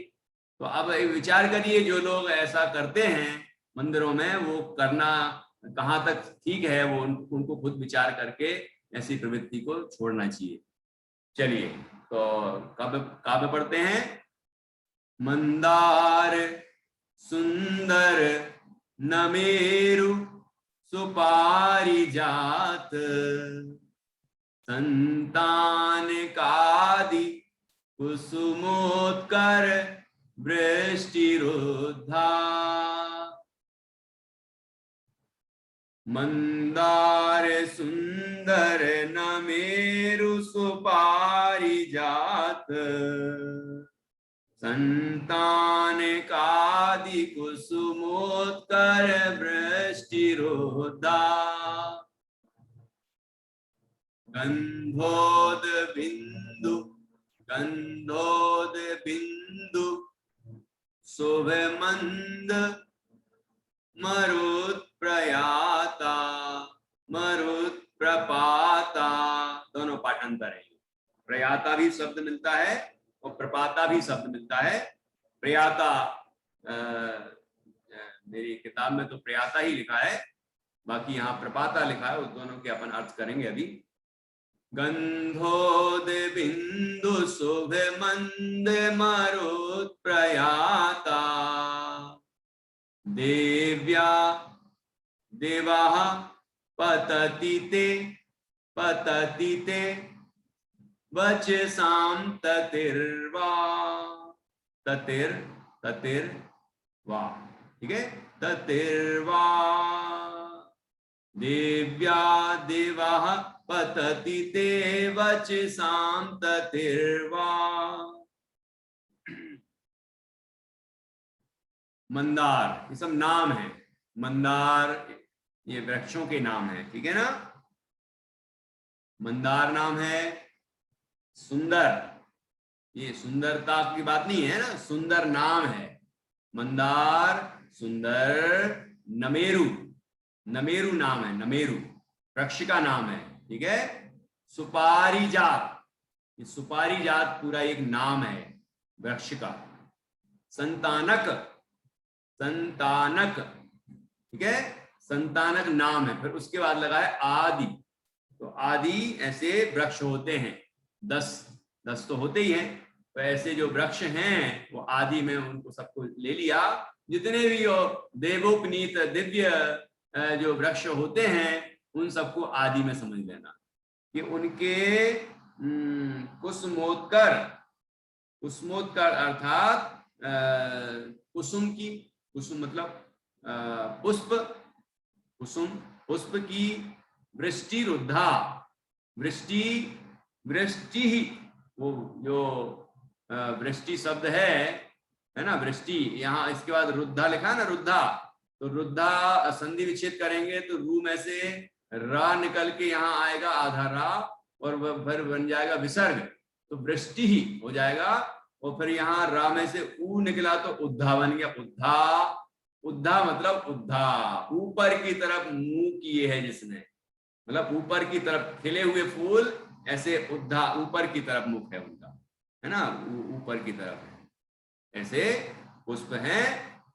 तो अब विचार करिए, जो लोग ऐसा करते हैं मंदिरों में, वो करना कहाँ तक ठीक है, वो उनको खुद विचार करके ऐसी प्रवृत्ति को छोड़ना चाहिए। चलिए, तो काव्य पढ़ते हैं। मंदार सुंदर नमेरु सुपारिजात, संतान कादि कुसुमोत्कर वृष्टिरुद्धा। मंदार सुंदर नमेरु सुपारिजात, संतानकादि कुसुमोत्कर वृष्टिरोधा गंधोद बिंदु शुभमंद मरुत् प्रयाता मरुत् प्रपाता, दोनों पाठांतर है। प्रयाता भी शब्द मिलता है और प्रपाता भी शब्द मिलता है। प्रयाता मेरी किताब में तो प्रयाता ही लिखा है, बाकी यहाँ प्रपाता लिखा है। उस दोनों के अपन अर्थ करेंगे अभी। गंधोद बिंदु शुभ मंद मरुत् प्रयाता देव्या देवाः पतति ते वचसां ततिर्वा ठीक है, ततिर्वा देव्या देवाः पतति ते वचसां ततिर्वा। मंदार, ये सब नाम है। मंदार ये वृक्षों के नाम है, ठीक है ना। मंदार नाम है। सुंदर, ये सुंदरता की बात नहीं है ना, सुंदर नाम है। मंदार, सुंदर। नमेरु, नमेरु नाम है, नमेरु वृक्ष का नाम है, ठीक है। सुपारी जात, ये सुपारी जात पूरा एक नाम है वृक्ष का। संतानक, संतानक, ठीक है, संतानक नाम है। फिर उसके बाद लगा है आदि, तो आदि ऐसे वृक्ष होते हैं। 10 तो होते ही हैं, तो ऐसे जो वृक्ष हैं वो आदि में उनको सबको ले लिया। जितने भी देवोपनीत दिव्य जो वृक्ष होते हैं उन सबको आदि में समझ लेना कि उनके कुसुमोत्कर, कुसुमोत्कर अर्थात कुसुम की, कुसुम मतलब पुष्प, कुसुम पुष्प की वृष्टि रुद्धा, वृष्टि, वृष्टि वो जो वृष्टि शब्द है ना, वृष्टि। यहाँ इसके बाद रुद्धा लिखा है ना, रुद्धा, तो रुद्धा संधि विच्छेद करेंगे तो रू में से रा निकल के यहाँ आएगा आधा रा, और फिर बन जाएगा विसर्ग, तो वृष्टि ही हो जाएगा। और फिर यहाँ रा में से ऊ निकला तो उद्धा बन गया, उद्धा। उद्धा मतलब उद्धा, ऊपर की तरफ मुंह किए है जिसने, मतलब ऊपर की तरफ खिले हुए फूल, ऐसे उद्धा, ऊपर की तरफ मुख है उनका, है ना, ऊपर की तरफ है। ऐसे पुष्प हैं,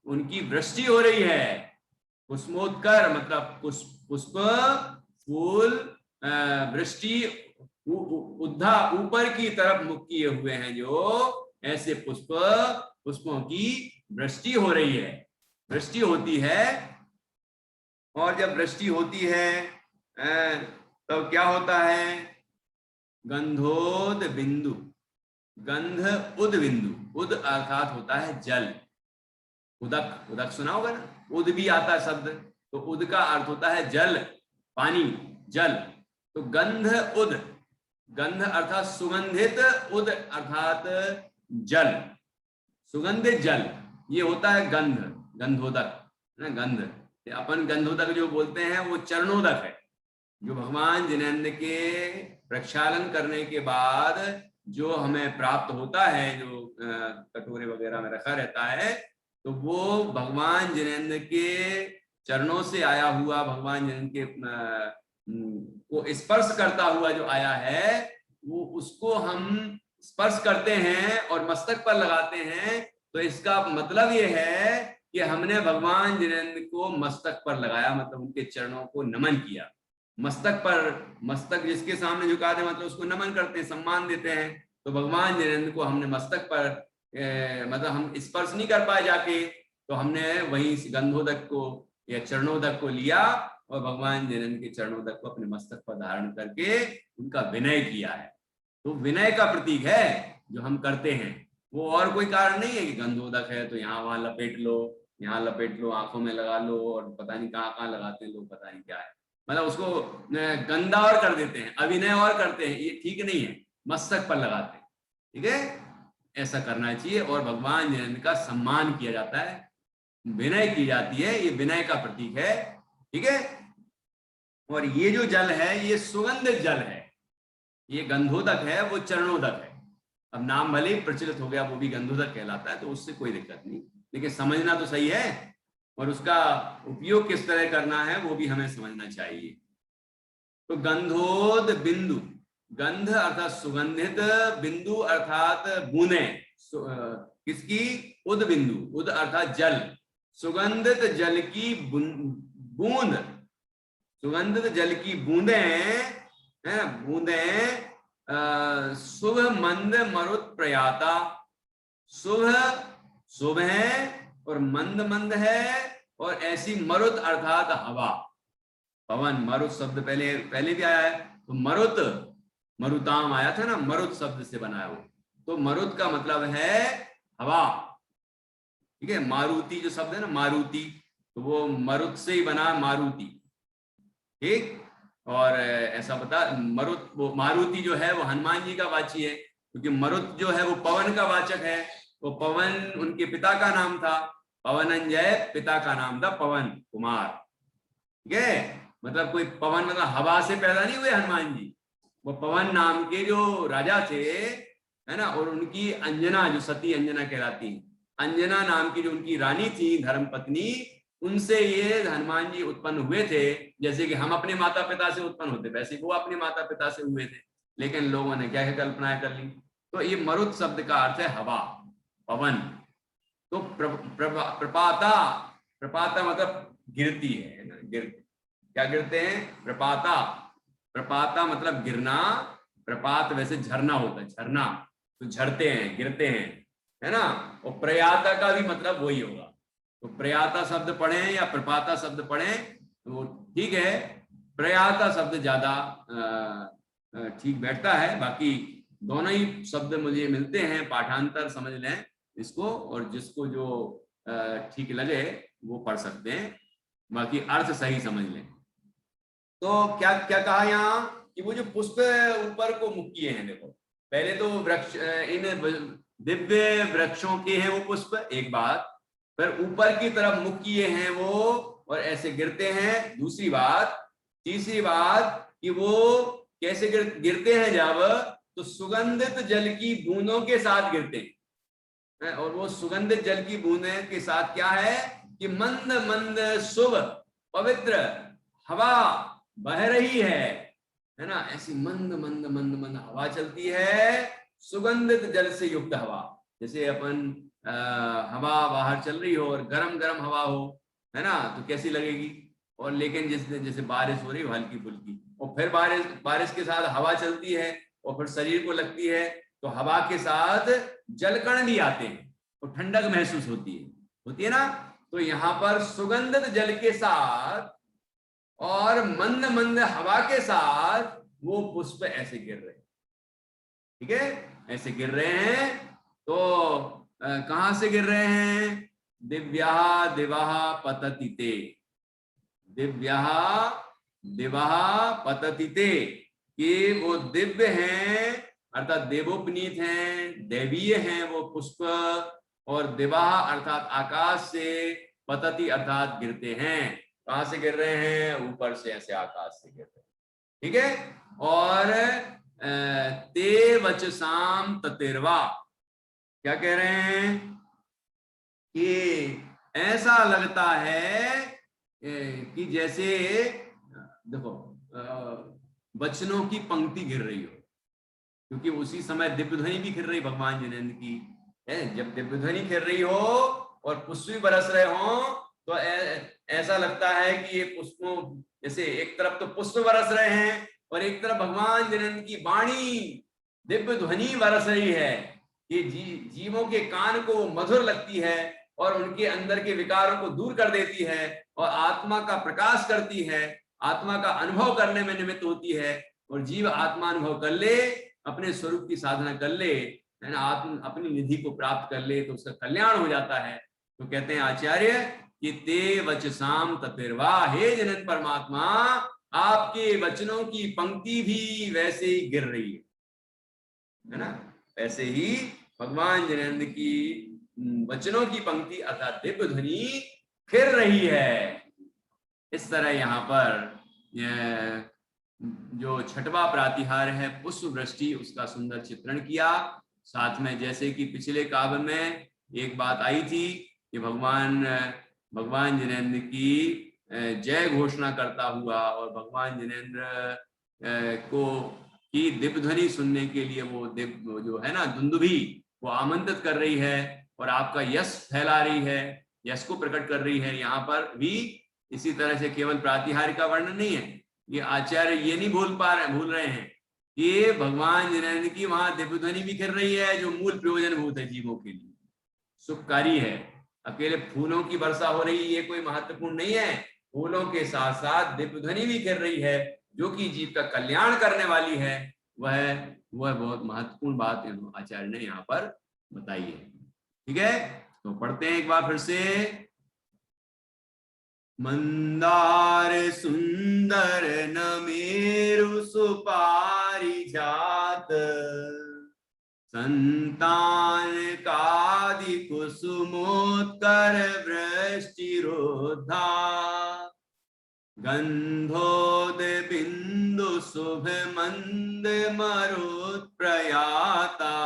उनकी वृष्टि हो रही है। कुसुमोत्कर मतलब पुष्प, फूल, वृष्टि, उद्धा, ऊपर की तरफ मुख किए हुए हैं जो, ऐसे पुष्पों की वृष्टि हो रही है, वृष्टि होती है। और जब वृष्टि होती है तब क्या होता है? गंधोद बिंदु, गंध उद बिंदु, उद अर्थात होता है जल, उदक, उदक सुना होगा ना, उद भी आता है शब्द, तो उद का अर्थ होता है जल, पानी, जल। तो गंध उद, गंध अर्थात सुगंधित, उद अर्थात जल, सुगंधित जल, ये होता है गंध, गंधोदक ना, गंध। अपन गंधोदक जो बोलते हैं वो चरणोदक है, जो भगवान जिनेंद्र के प्रक्षालन करने के बाद जो हमें प्राप्त होता है, जो कटोरे वगैरह में रखा रहता है, तो वो भगवान जिनेंद्र के चरणों से आया हुआ, भगवान जिनेंद्र के को स्पर्श करता हुआ जो आया है, वो उसको हम स्पर्श करते हैं और मस्तक पर लगाते हैं। तो इसका मतलब ये है कि हमने भगवान जिनेंद्र को मस्तक पर लगाया, मतलब उनके चरणों को नमन किया। मस्तक पर, मस्तक जिसके सामने झुका दे मतलब उसको नमन करते हैं, सम्मान देते हैं। तो भगवान जिनेंद्र को हमने मस्तक पर मतलब हम स्पर्श नहीं कर पाए जाके, तो हमने वहीं गंधोदक को या चरणोदक को लिया और भगवान जिनेंद्र के चरणोदक को अपने मस्तक पर धारण करके उनका विनय किया है। तो विनय का प्रतीक है जो हम करते हैं, वो और कोई कारण नहीं है कि गंधोदक है तो यहाँ वहां लपेट लो, यहाँ लपेट लो, आंखों में लगा लो, और पता नहीं कहाँ कहाँ लगाते हैं लोग, पता नहीं क्या है, मतलब उसको गंदा और कर देते हैं, अभिनय और करते हैं, ये ठीक नहीं है, मस्तक पर लगाते हैं, ठीक है। ऐसा करना चाहिए और भगवान जिनेंद्र का सम्मान किया जाता है, विनय की जाती है, ये विनय का प्रतीक है। ठीक है। और ये जो जल है ये सुगंधित जल है, ये गंधोदक है, वो चरणोदक है। अब नाम भले ही प्रचलित हो गया, वो भी गंधोदक कहलाता है, तो उससे कोई दिक्कत नहीं, लेकिन समझना तो सही है और उसका उपयोग किस तरह करना है वो भी हमें समझना चाहिए। तो गंधोद बिंदु, गंध अर्थात सुगंधित, बिंदु अर्थात बूंदे, किसकी? उद बिंदु, उद अर्थात जल, सुगंधित जल की बूंद, सुगंधित जल की बूंदे हैं, बूंदे शुभ मंद मरुत प्रयाता, शुभ शुभ है और मंद मंद है, और ऐसी मरुत अर्थात हवा, पवन, मरुत शब्द पहले भी आया है, तो मरुत, मरुताम आया था ना, मरुत शब्द से बनाया हो, तो मरुत का मतलब है हवा। ठीक है। मारुति जो शब्द है ना, मारुति, तो वो मरुत से ही बना, मारुति। ठीक। और ऐसा बता, मरुत, वो मारुति जो है वो हनुमान जी का वाची है, क्योंकि मरुत जो है वो पवन का वाचक है, वो पवन उनके पिता का नाम था, पवनंजय पिता का नाम था पवन कुमार। ठीक है। मतलब कोई पवन मतलब हवा से पैदा नहीं हुए हनुमान जी, वो पवन नाम के जो राजा थे, है ना, और उनकी अंजना जो सती अंजना कहलाती है, अंजना नाम की जो उनकी रानी थी, धर्मपत्नी, उनसे ये हनुमान जी उत्पन्न हुए थे। जैसे कि हम अपने माता पिता से उत्पन्न होते, वैसे वो अपने माता पिता से हुए थे, लेकिन लोगों ने क्या कल्पनाएं कर ली। तो ये मरुत शब्द का अर्थ है हवा, पवन। तो प्रपाता, प्रपाता मतलब गिरती है ना, गिरती, क्या गिरते हैं? प्रपाता, प्रपाता मतलब गिरना, प्रपात वैसे झरना होता है, झरना, तो झरते हैं, गिरते हैं, है ना। और प्रयाता का भी मतलब वही होगा, तो प्रयाता शब्द पढ़ें या प्रपाता शब्द पढ़ें तो ठीक है, प्रयाता शब्द ज्यादा ठीक बैठता है। बाकी दोनों ही शब्द मुझे मिलते हैं, पाठांतर समझ लें इसको, और जिसको जो ठीक लगे वो पढ़ सकते हैं, बाकी अर्थ सही समझ लें। तो क्या क्या कहा यहाँ कि वो जो पुष्प ऊपर को मुख किए हैं, देखो पहले तो वृक्ष, इन दिव्य वृक्षों के हैं वो पुष्प, एक बात, फिर ऊपर की तरफ मुख किए हैं वो और ऐसे गिरते हैं, दूसरी बात। तीसरी बात कि वो कैसे गिरते हैं, जब तो सुगंधित जल की बूंदों के साथ गिरते हैं, और वो सुगंधित जल की बूंदे के साथ क्या है कि मंद मंद शुभ पवित्र हवा बह रही है ना, ऐसी मंद मंद मंद मंद हवा चलती है, सुगंधित जल से युक्त हवा। जैसे अपन हवा बाहर चल रही हो और गरम गरम हवा हो, है ना, तो कैसी लगेगी। और लेकिन जैसे बारिश हो रही हो हल्की फुल्की, और फिर बारिश के साथ हवा चलती है और फिर शरीर को लगती है, तो हवा के साथ जलकण भी आते हैं और ठंडक महसूस होती है ना। तो यहाँ पर सुगंधित जल के साथ और मंद मंद हवा के साथ वो पुष्प ऐसे गिर रहे हैं। ठीक है, ऐसे गिर रहे हैं। तो कहां से गिर रहे हैं? दिव्या दिवा पतति ते, दिव्या दिवा पतति ते, कि वो दिव्य हैं अर्थात देवोपनीत हैं, दैवीय हैं वो पुष्प, और दिवा अर्थात आकाश से, पतति अर्थात गिरते हैं। कहां से गिर रहे हैं? ऊपर से, ऐसे आकाश से गिर रहे हैं। ठीक है। और ते वचसाम ततिर्वा, क्या कह रहे हैं कि ऐसा लगता है कि जैसे देखो वचनों की पंक्ति गिर रही हो, क्योंकि उसी समय दिव्य ध्वनि भी गिर रही भगवान जिनेंद्र की है। जब दिव्य ध्वनि गिर रही हो और पुष्प भी बरस रहे हो, तो ऐसा लगता है कि ये पुष्पों, जैसे एक तरफ तो पुष्प बरस रहे हैं और एक तरफ भगवान जिनेंद्र की वाणी दिव्य ध्वनि बरस रही है। ये जीवों के कान को मधुर लगती है और उनके अंदर के विकारों को दूर कर देती है और आत्मा का प्रकाश करती है, आत्मा का अनुभव करने में निमित्त होती है। और जीव आत्मा अनुभव कर ले, अपने स्वरूप की साधना कर ले, है ना, अपनी निधि को प्राप्त कर ले, तो उसका कल्याण हो जाता है। तो कहते हैं आचार्य कि ते वचसाम ततिर्वा, हे जिनेंद्र परमात्मा, आपके वचनों की पंक्ति भी वैसे ही गिर रही है ना, वैसे ही भगवान जिनेंद्र की वचनों की पंक्ति अर्थात दिव्य ध्वनि खिल रही है। इस तरह यहाँ पर जो छठवां प्रातिहार है पुष्प वृष्टि, उसका सुंदर चित्रण किया। साथ में जैसे कि पिछले काव्य में एक बात आई थी कि भगवान जिनेंद्र की जय घोषणा करता हुआ और भगवान जिनेंद्र को की दिव्य ध्वनि सुनने के लिए वो दिव्य जो है ना दुंदुभी, वो आमंत्रित कर रही है और आपका यश फैला रही है, यश को प्रकट कर रही है। यहाँ पर भी इसी तरह से केवल प्रातिहार्य का वर्णन नहीं है, ये आचार्य ये नहीं भूल रहे हैं कि भगवान जिनेंद्र की वहां दिव्य ध्वनि भी कर रही है जो मूल प्रयोजनभूत है, जीवों के लिए सुखकारी है। अकेले फूलों की वर्षा हो रही ये कोई महत्वपूर्ण नहीं है, फूलों के साथ साथ दिव्य ध्वनि भी कर रही है जो कि जीव का कल्याण करने वाली है। वह बहुत महत्वपूर्ण बात आचार्य ने यहाँ पर बताई है। ठीक है, तो पढ़ते हैं एक बार फिर से। मंदार सुंदर नमेरु सुपारिजात, संतान कादि कुसुमोत्कर वृष्टिरोधा, गंधोद बिंदु शुभ मंद मरुत प्रयाता,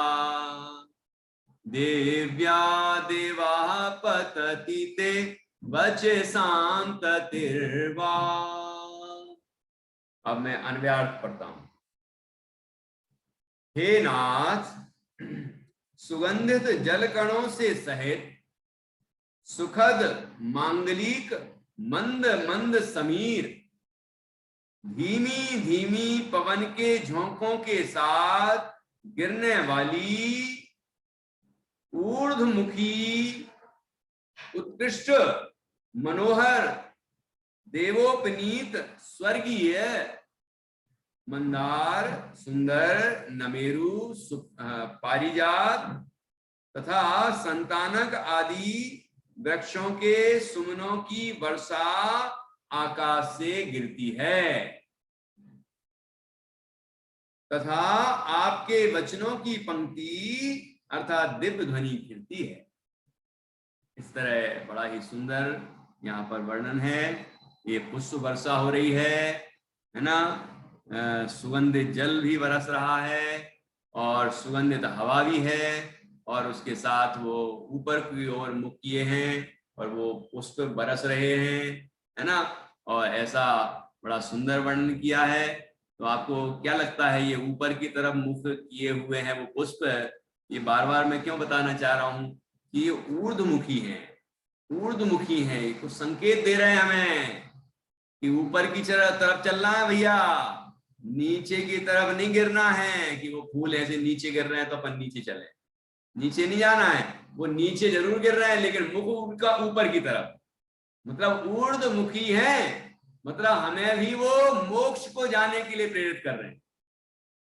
देव्या देवा पतति ते वचे शांत तिर्वा। अब मैं अन्वयार्थ पढ़ता हूं। हे नाथ, सुगंधित जल कणों से सहित सुखद मांगलिक मंद मंद समीर, धीमी धीमी पवन के झोंकों के साथ गिरने वाली ऊर्ध्वमुखी उत्कृष्ट मनोहर देवोपनीत स्वर्गीय मंदार सुंदर नमेरु पारिजात तथा संतानक आदि वृक्षों के सुमनों की वर्षा आकाश से गिरती है तथा आपके वचनों की पंक्ति अर्थात दिव्य ध्वनि खिलती है। इस तरह बड़ा ही सुंदर यहाँ पर वर्णन है। ये पुष्प वर्षा हो रही है ना, सुगंधित जल भी बरस रहा है और सुगंधित हवा भी है और उसके साथ वो ऊपर की ओर मुख किए हैं और वो पुष्प बरस रहे हैं, है ना। और ऐसा बड़ा सुंदर वर्णन किया है। तो आपको क्या लगता है ये ऊपर की तरफ मुख किए हुए हैं वो पुष्प, ये बार बार मैं क्यों बताना चाह रहा हूं कि ये ऊर्ध्वमुखी है, ऊर्ध्वमुखी है। कुछ संकेत दे रहे हैं हमें कि ऊपर की तरफ चलना है भैया, नीचे की तरफ नहीं गिरना है कि वो फूल ऐसे नीचे गिर रहे हैं तो अपन नीचे चले, नीचे नहीं जाना है। वो नीचे जरूर गिर रहे हैं लेकिन मुख उनका ऊपर की तरफ, मतलब ऊर्ध्वमुखी है, मतलब हमें भी वो मोक्ष को जाने के लिए प्रेरित कर रहे हैं।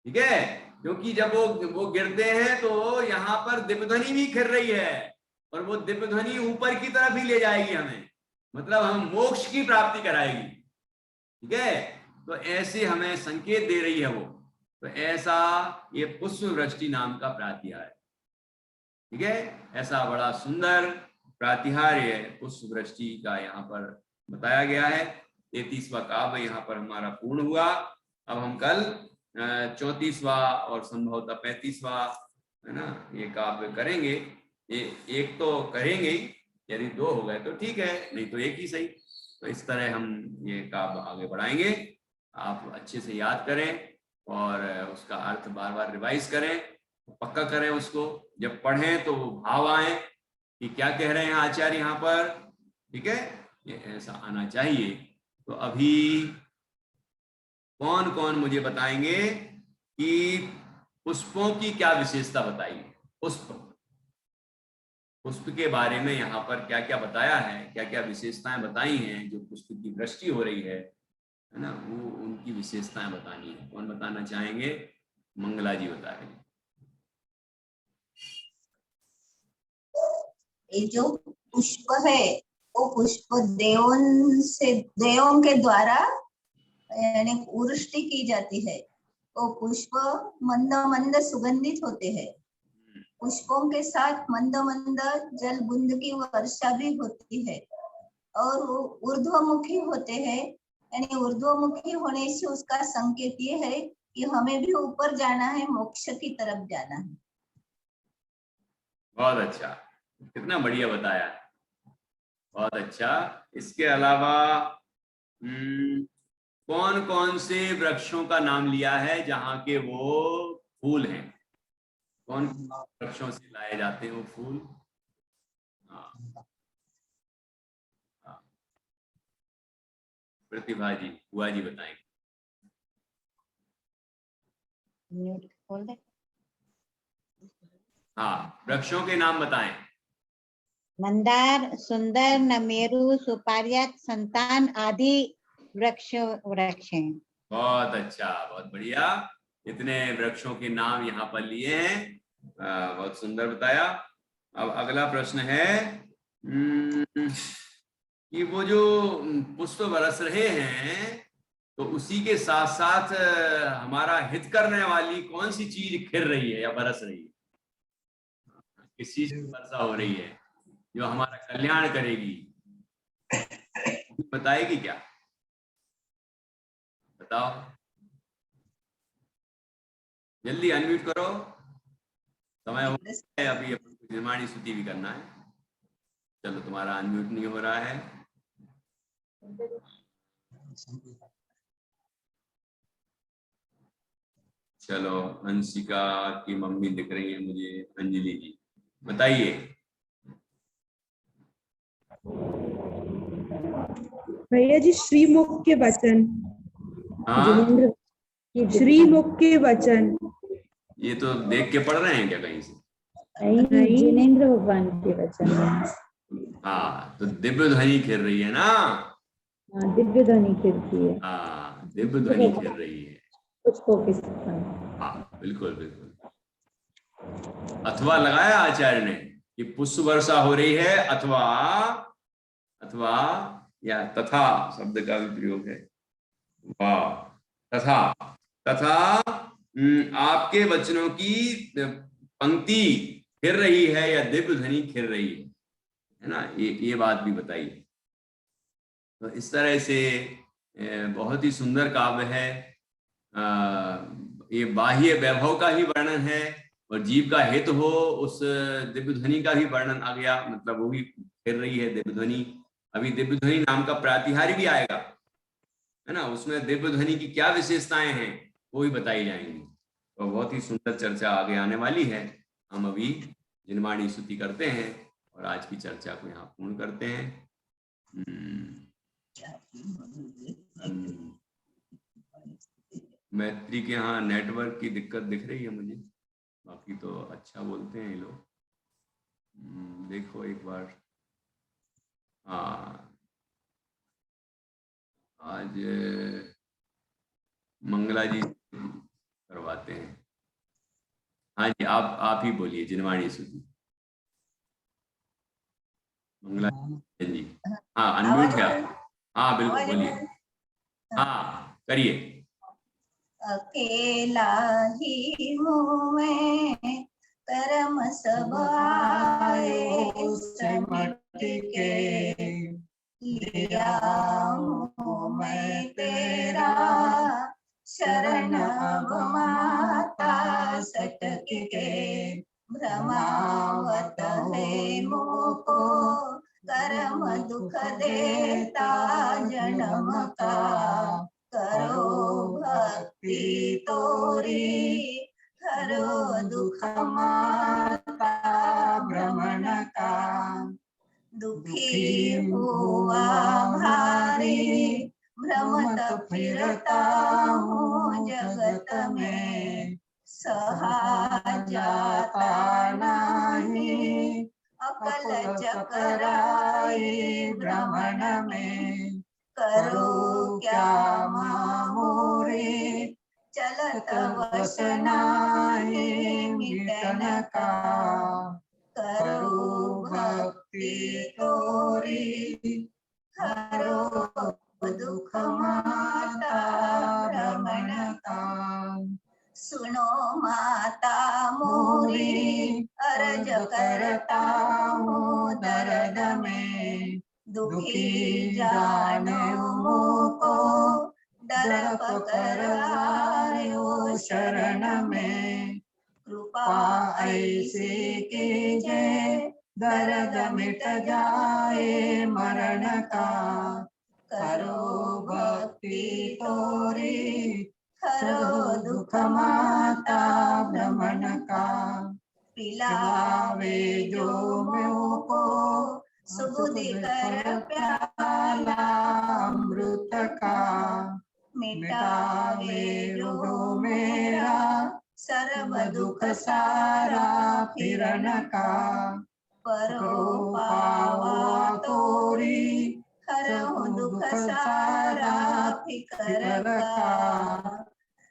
ठीक है, क्योंकि जब वो गिरते हैं तो यहाँ पर दिव्य ध्वनि भी खिल रही है और वो दिव्य ध्वनि ऊपर की तरफ भी ले जाएगी हमें, मतलब हम मोक्ष की प्राप्ति कराएगी। ठीक है, तो ऐसे हमें संकेत दे रही है वो। तो ऐसा ये पुष्प वृष्टि नाम का प्रातिहार है। ठीक है, ऐसा बड़ा सुंदर प्रातिहार्य पुष्प वृष्टि का यहाँ पर बताया गया है। 33वां काव्य यहाँ पर हमारा पूर्ण हुआ। अब हम कल 34वां और संभवतः 35वां, है ना, ये काव्य करेंगे। एक तो करेंगे ही, यदि 2 हो गए तो ठीक है, नहीं तो एक ही सही। तो इस तरह हम ये काव्य आगे बढ़ाएंगे। आप अच्छे से याद करें और उसका अर्थ बार बार रिवाइज करें, पक्का करें उसको। जब पढ़ें तो भाव आए कि क्या कह रहे हैं आचार्य यहाँ पर। ठीक है, ये ऐसा आना चाहिए। तो अभी कौन कौन मुझे बताएंगे कि पुष्पों की क्या विशेषता बताई है, पुष्प के बारे में यहाँ पर क्या क्या बताया है, क्या क्या विशेषताएं बताई हैं। जो पुष्प की वृष्टि हो रही है ना, वो उनकी विशेषताएं बतानी है। कौन बताना चाहेंगे? मंगला जी बताएंगे। ये जो पुष्प है वो पुष्प देवों के द्वारा यानी वृष्टि की जाती है। वो पुष्प मंद मंद सुगंधित होते हैं पुष्पों के साथ मंद मंद जल बूंद की वर्षा भी होती है और वो ऊर्ध्वमुखी होते हैं, यानी ऊर्ध्वमुखी होने से उसका संकेत ये है कि हमें भी ऊपर जाना है, मोक्ष की तरफ जाना है। बहुत अच्छा, कितना बढ़िया बताया, बहुत अच्छा। इसके अलावा कौन कौन से वृक्षों का नाम लिया है जहाँ के वो फूल हैं? कौन वृक्षों से लाए जाते हैं वो फूल? हाँ, प्रतिभा जी, बुआ जी बताएंगे। हाँ, वृक्षों के नाम बताएं। मंदार, सुंदर, नमेरु, सुपारियात, संतान आदि वृक्ष हैं। बहुत अच्छा, बहुत बढ़िया, इतने वृक्षों के नाम यहाँ पर लिए हैं, बहुत सुंदर बताया। अब अगला प्रश्न है कि वो जो पुष्प बरस रहे हैं तो उसी के साथ साथ हमारा हित करने वाली कौन सी चीज खिल रही है या बरस रही है? किस चीज की वर्षा हो रही है जो हमारा कल्याण करेगी? बताएगी क्या? बताओ, जल्दी अनम्यूट करो, समय हो है, अभी अपन को निर्माणी स्तुति भी करना है। चलो, तुम्हारा अनम्यूट नहीं हो रहा है। चलो, अंशिका की मम्मी दिख रही है मुझे, अंजलि जी, बताइए। भैया जी, श्रीमुख के वचन। हाँ, श्रीमुख के वचन। ये तो देख के पढ़ रहे हैं क्या कहीं से? नहीं, जिनेंद्र भगवान के वचन। हाँ, तो दिव्य ध्वनि खेल रही है ना? हाँ, दिव्य ध्वनि खेलती है। हाँ, दिव्य ध्वनि खेल रही है। हाँ, बिल्कुल बिल्कुल। अथवा लगाया आचार्य ने कि पुष्प वर्षा हो रही है, अथवा अथवा या तथा शब्द का भी प्रयोग है। वाह, तथा तथा आपके वचनों की पंक्ति फिर रही है या दिव्य ध्वनि खिल रही है ना? ये बात भी बताइए। तो इस तरह से बहुत ही सुंदर काव्य है। ये बाह्य वैभव का ही वर्णन है और जीव का हित हो उस दिव्य ध्वनि का भी वर्णन आ गया, मतलब वो भी फिर रही है दिव्य ध्वनि। अभी दिव्य ध्वनि नाम का प्रातिहार्य भी आएगा, है ना? उसमें दिव्य ध्वनि की क्या विशेषताएं हैं वो भी बताई जाएंगी। तो बहुत ही सुंदर चर्चा आगे आने वाली है। हम अभी जिनवाणी स्तुति करते हैं और आज की चर्चा को यहाँ पूर्ण करते हैं। मैत्री के यहाँ नेटवर्क की दिक्कत दिख रही है मुझे, बाकी तो अच्छा बोलते हैं ये लोग। देखो एक बार। हाँ, आज मंगला जी करवाते हैं। हाँ जी, आप ही बोलिए जिनवाणी स्तुति। मंगला जी, हाँ अनम्यूट है आप। हाँ बिल्कुल, बोलिए। हाँ करिए। अकेला ही हूँ मैं, कर्म सब आए सिमट के, लिया हूँ मैं तेरा शरण अब माता सटक के, भ्रमावत है मोको कर्म दुख देता जन्म का, करो भक्ति तोरी करो दुख माता भ्रमण का, दुखी हुआ भारी भ्रमत फिरता हूँ जगत में, सहा जाता नहीं अकल चकराई भ्रमण में, करो क्या मामोरे चलत वस नाही मिटन का, करो भक्ति तोरी करो दुख माता भ्रमण का, सुनो माता मोरी दर्द में, दुखी जानो मोको, डर पकड़ आयो शरण में। कृपा ऐसी कीजे, दर्द मिट जाए मरण का, करो भक्ति तोरी, हरो दुख माता भ्रमण का। पिलावे जो मोको, सुबुद्धि कर प्याला अमृत का, मिटावे रोग मेरा, सर्व दुख सारा फिरन का। परो पावा तोरी, हरहु दुख सारा फिकर का।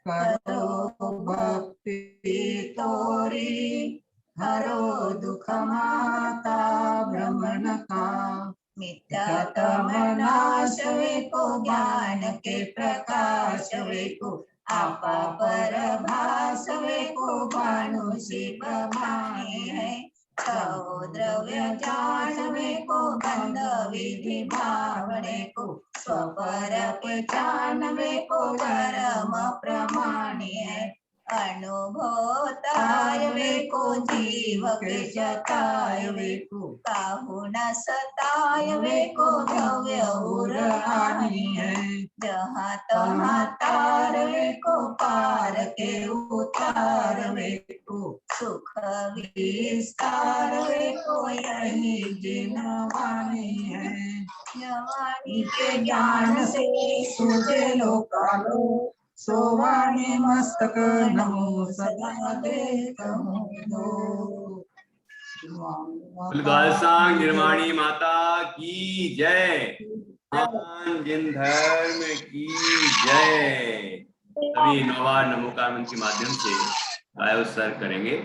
करो भक्ति तोरी, हरो दुख माता भ्रमण का। मिथ्यात्म नाश वे को, ज्ञान के प्रकाश वे को, आपा पर भास वे को, भानु शिव भानी है। कहो द्रव्य जानवे को, बंध विधि भावने को, स्वपर पहचानवे को, धर्म प्रमाणी है। अनुभवताय वे को, जीव के जताय वे को, काहू न सताय वे को, भव्य उर हानि है। जहाँ तहाँ तार वे को, पार के उतार वे को, सुख विस्तार वे को, यही जिनवानी है। जवानी के ज्ञान से सूझे लोकालो, सोवाने मस्तक नमो सदा देखहु दो। फुलगालसांग निर्माणी माता की जय, जिन धर्म की जय। सभी नौवार नमोकार मंत्र के माध्यम से गाय उत्सर्ग करेंगे।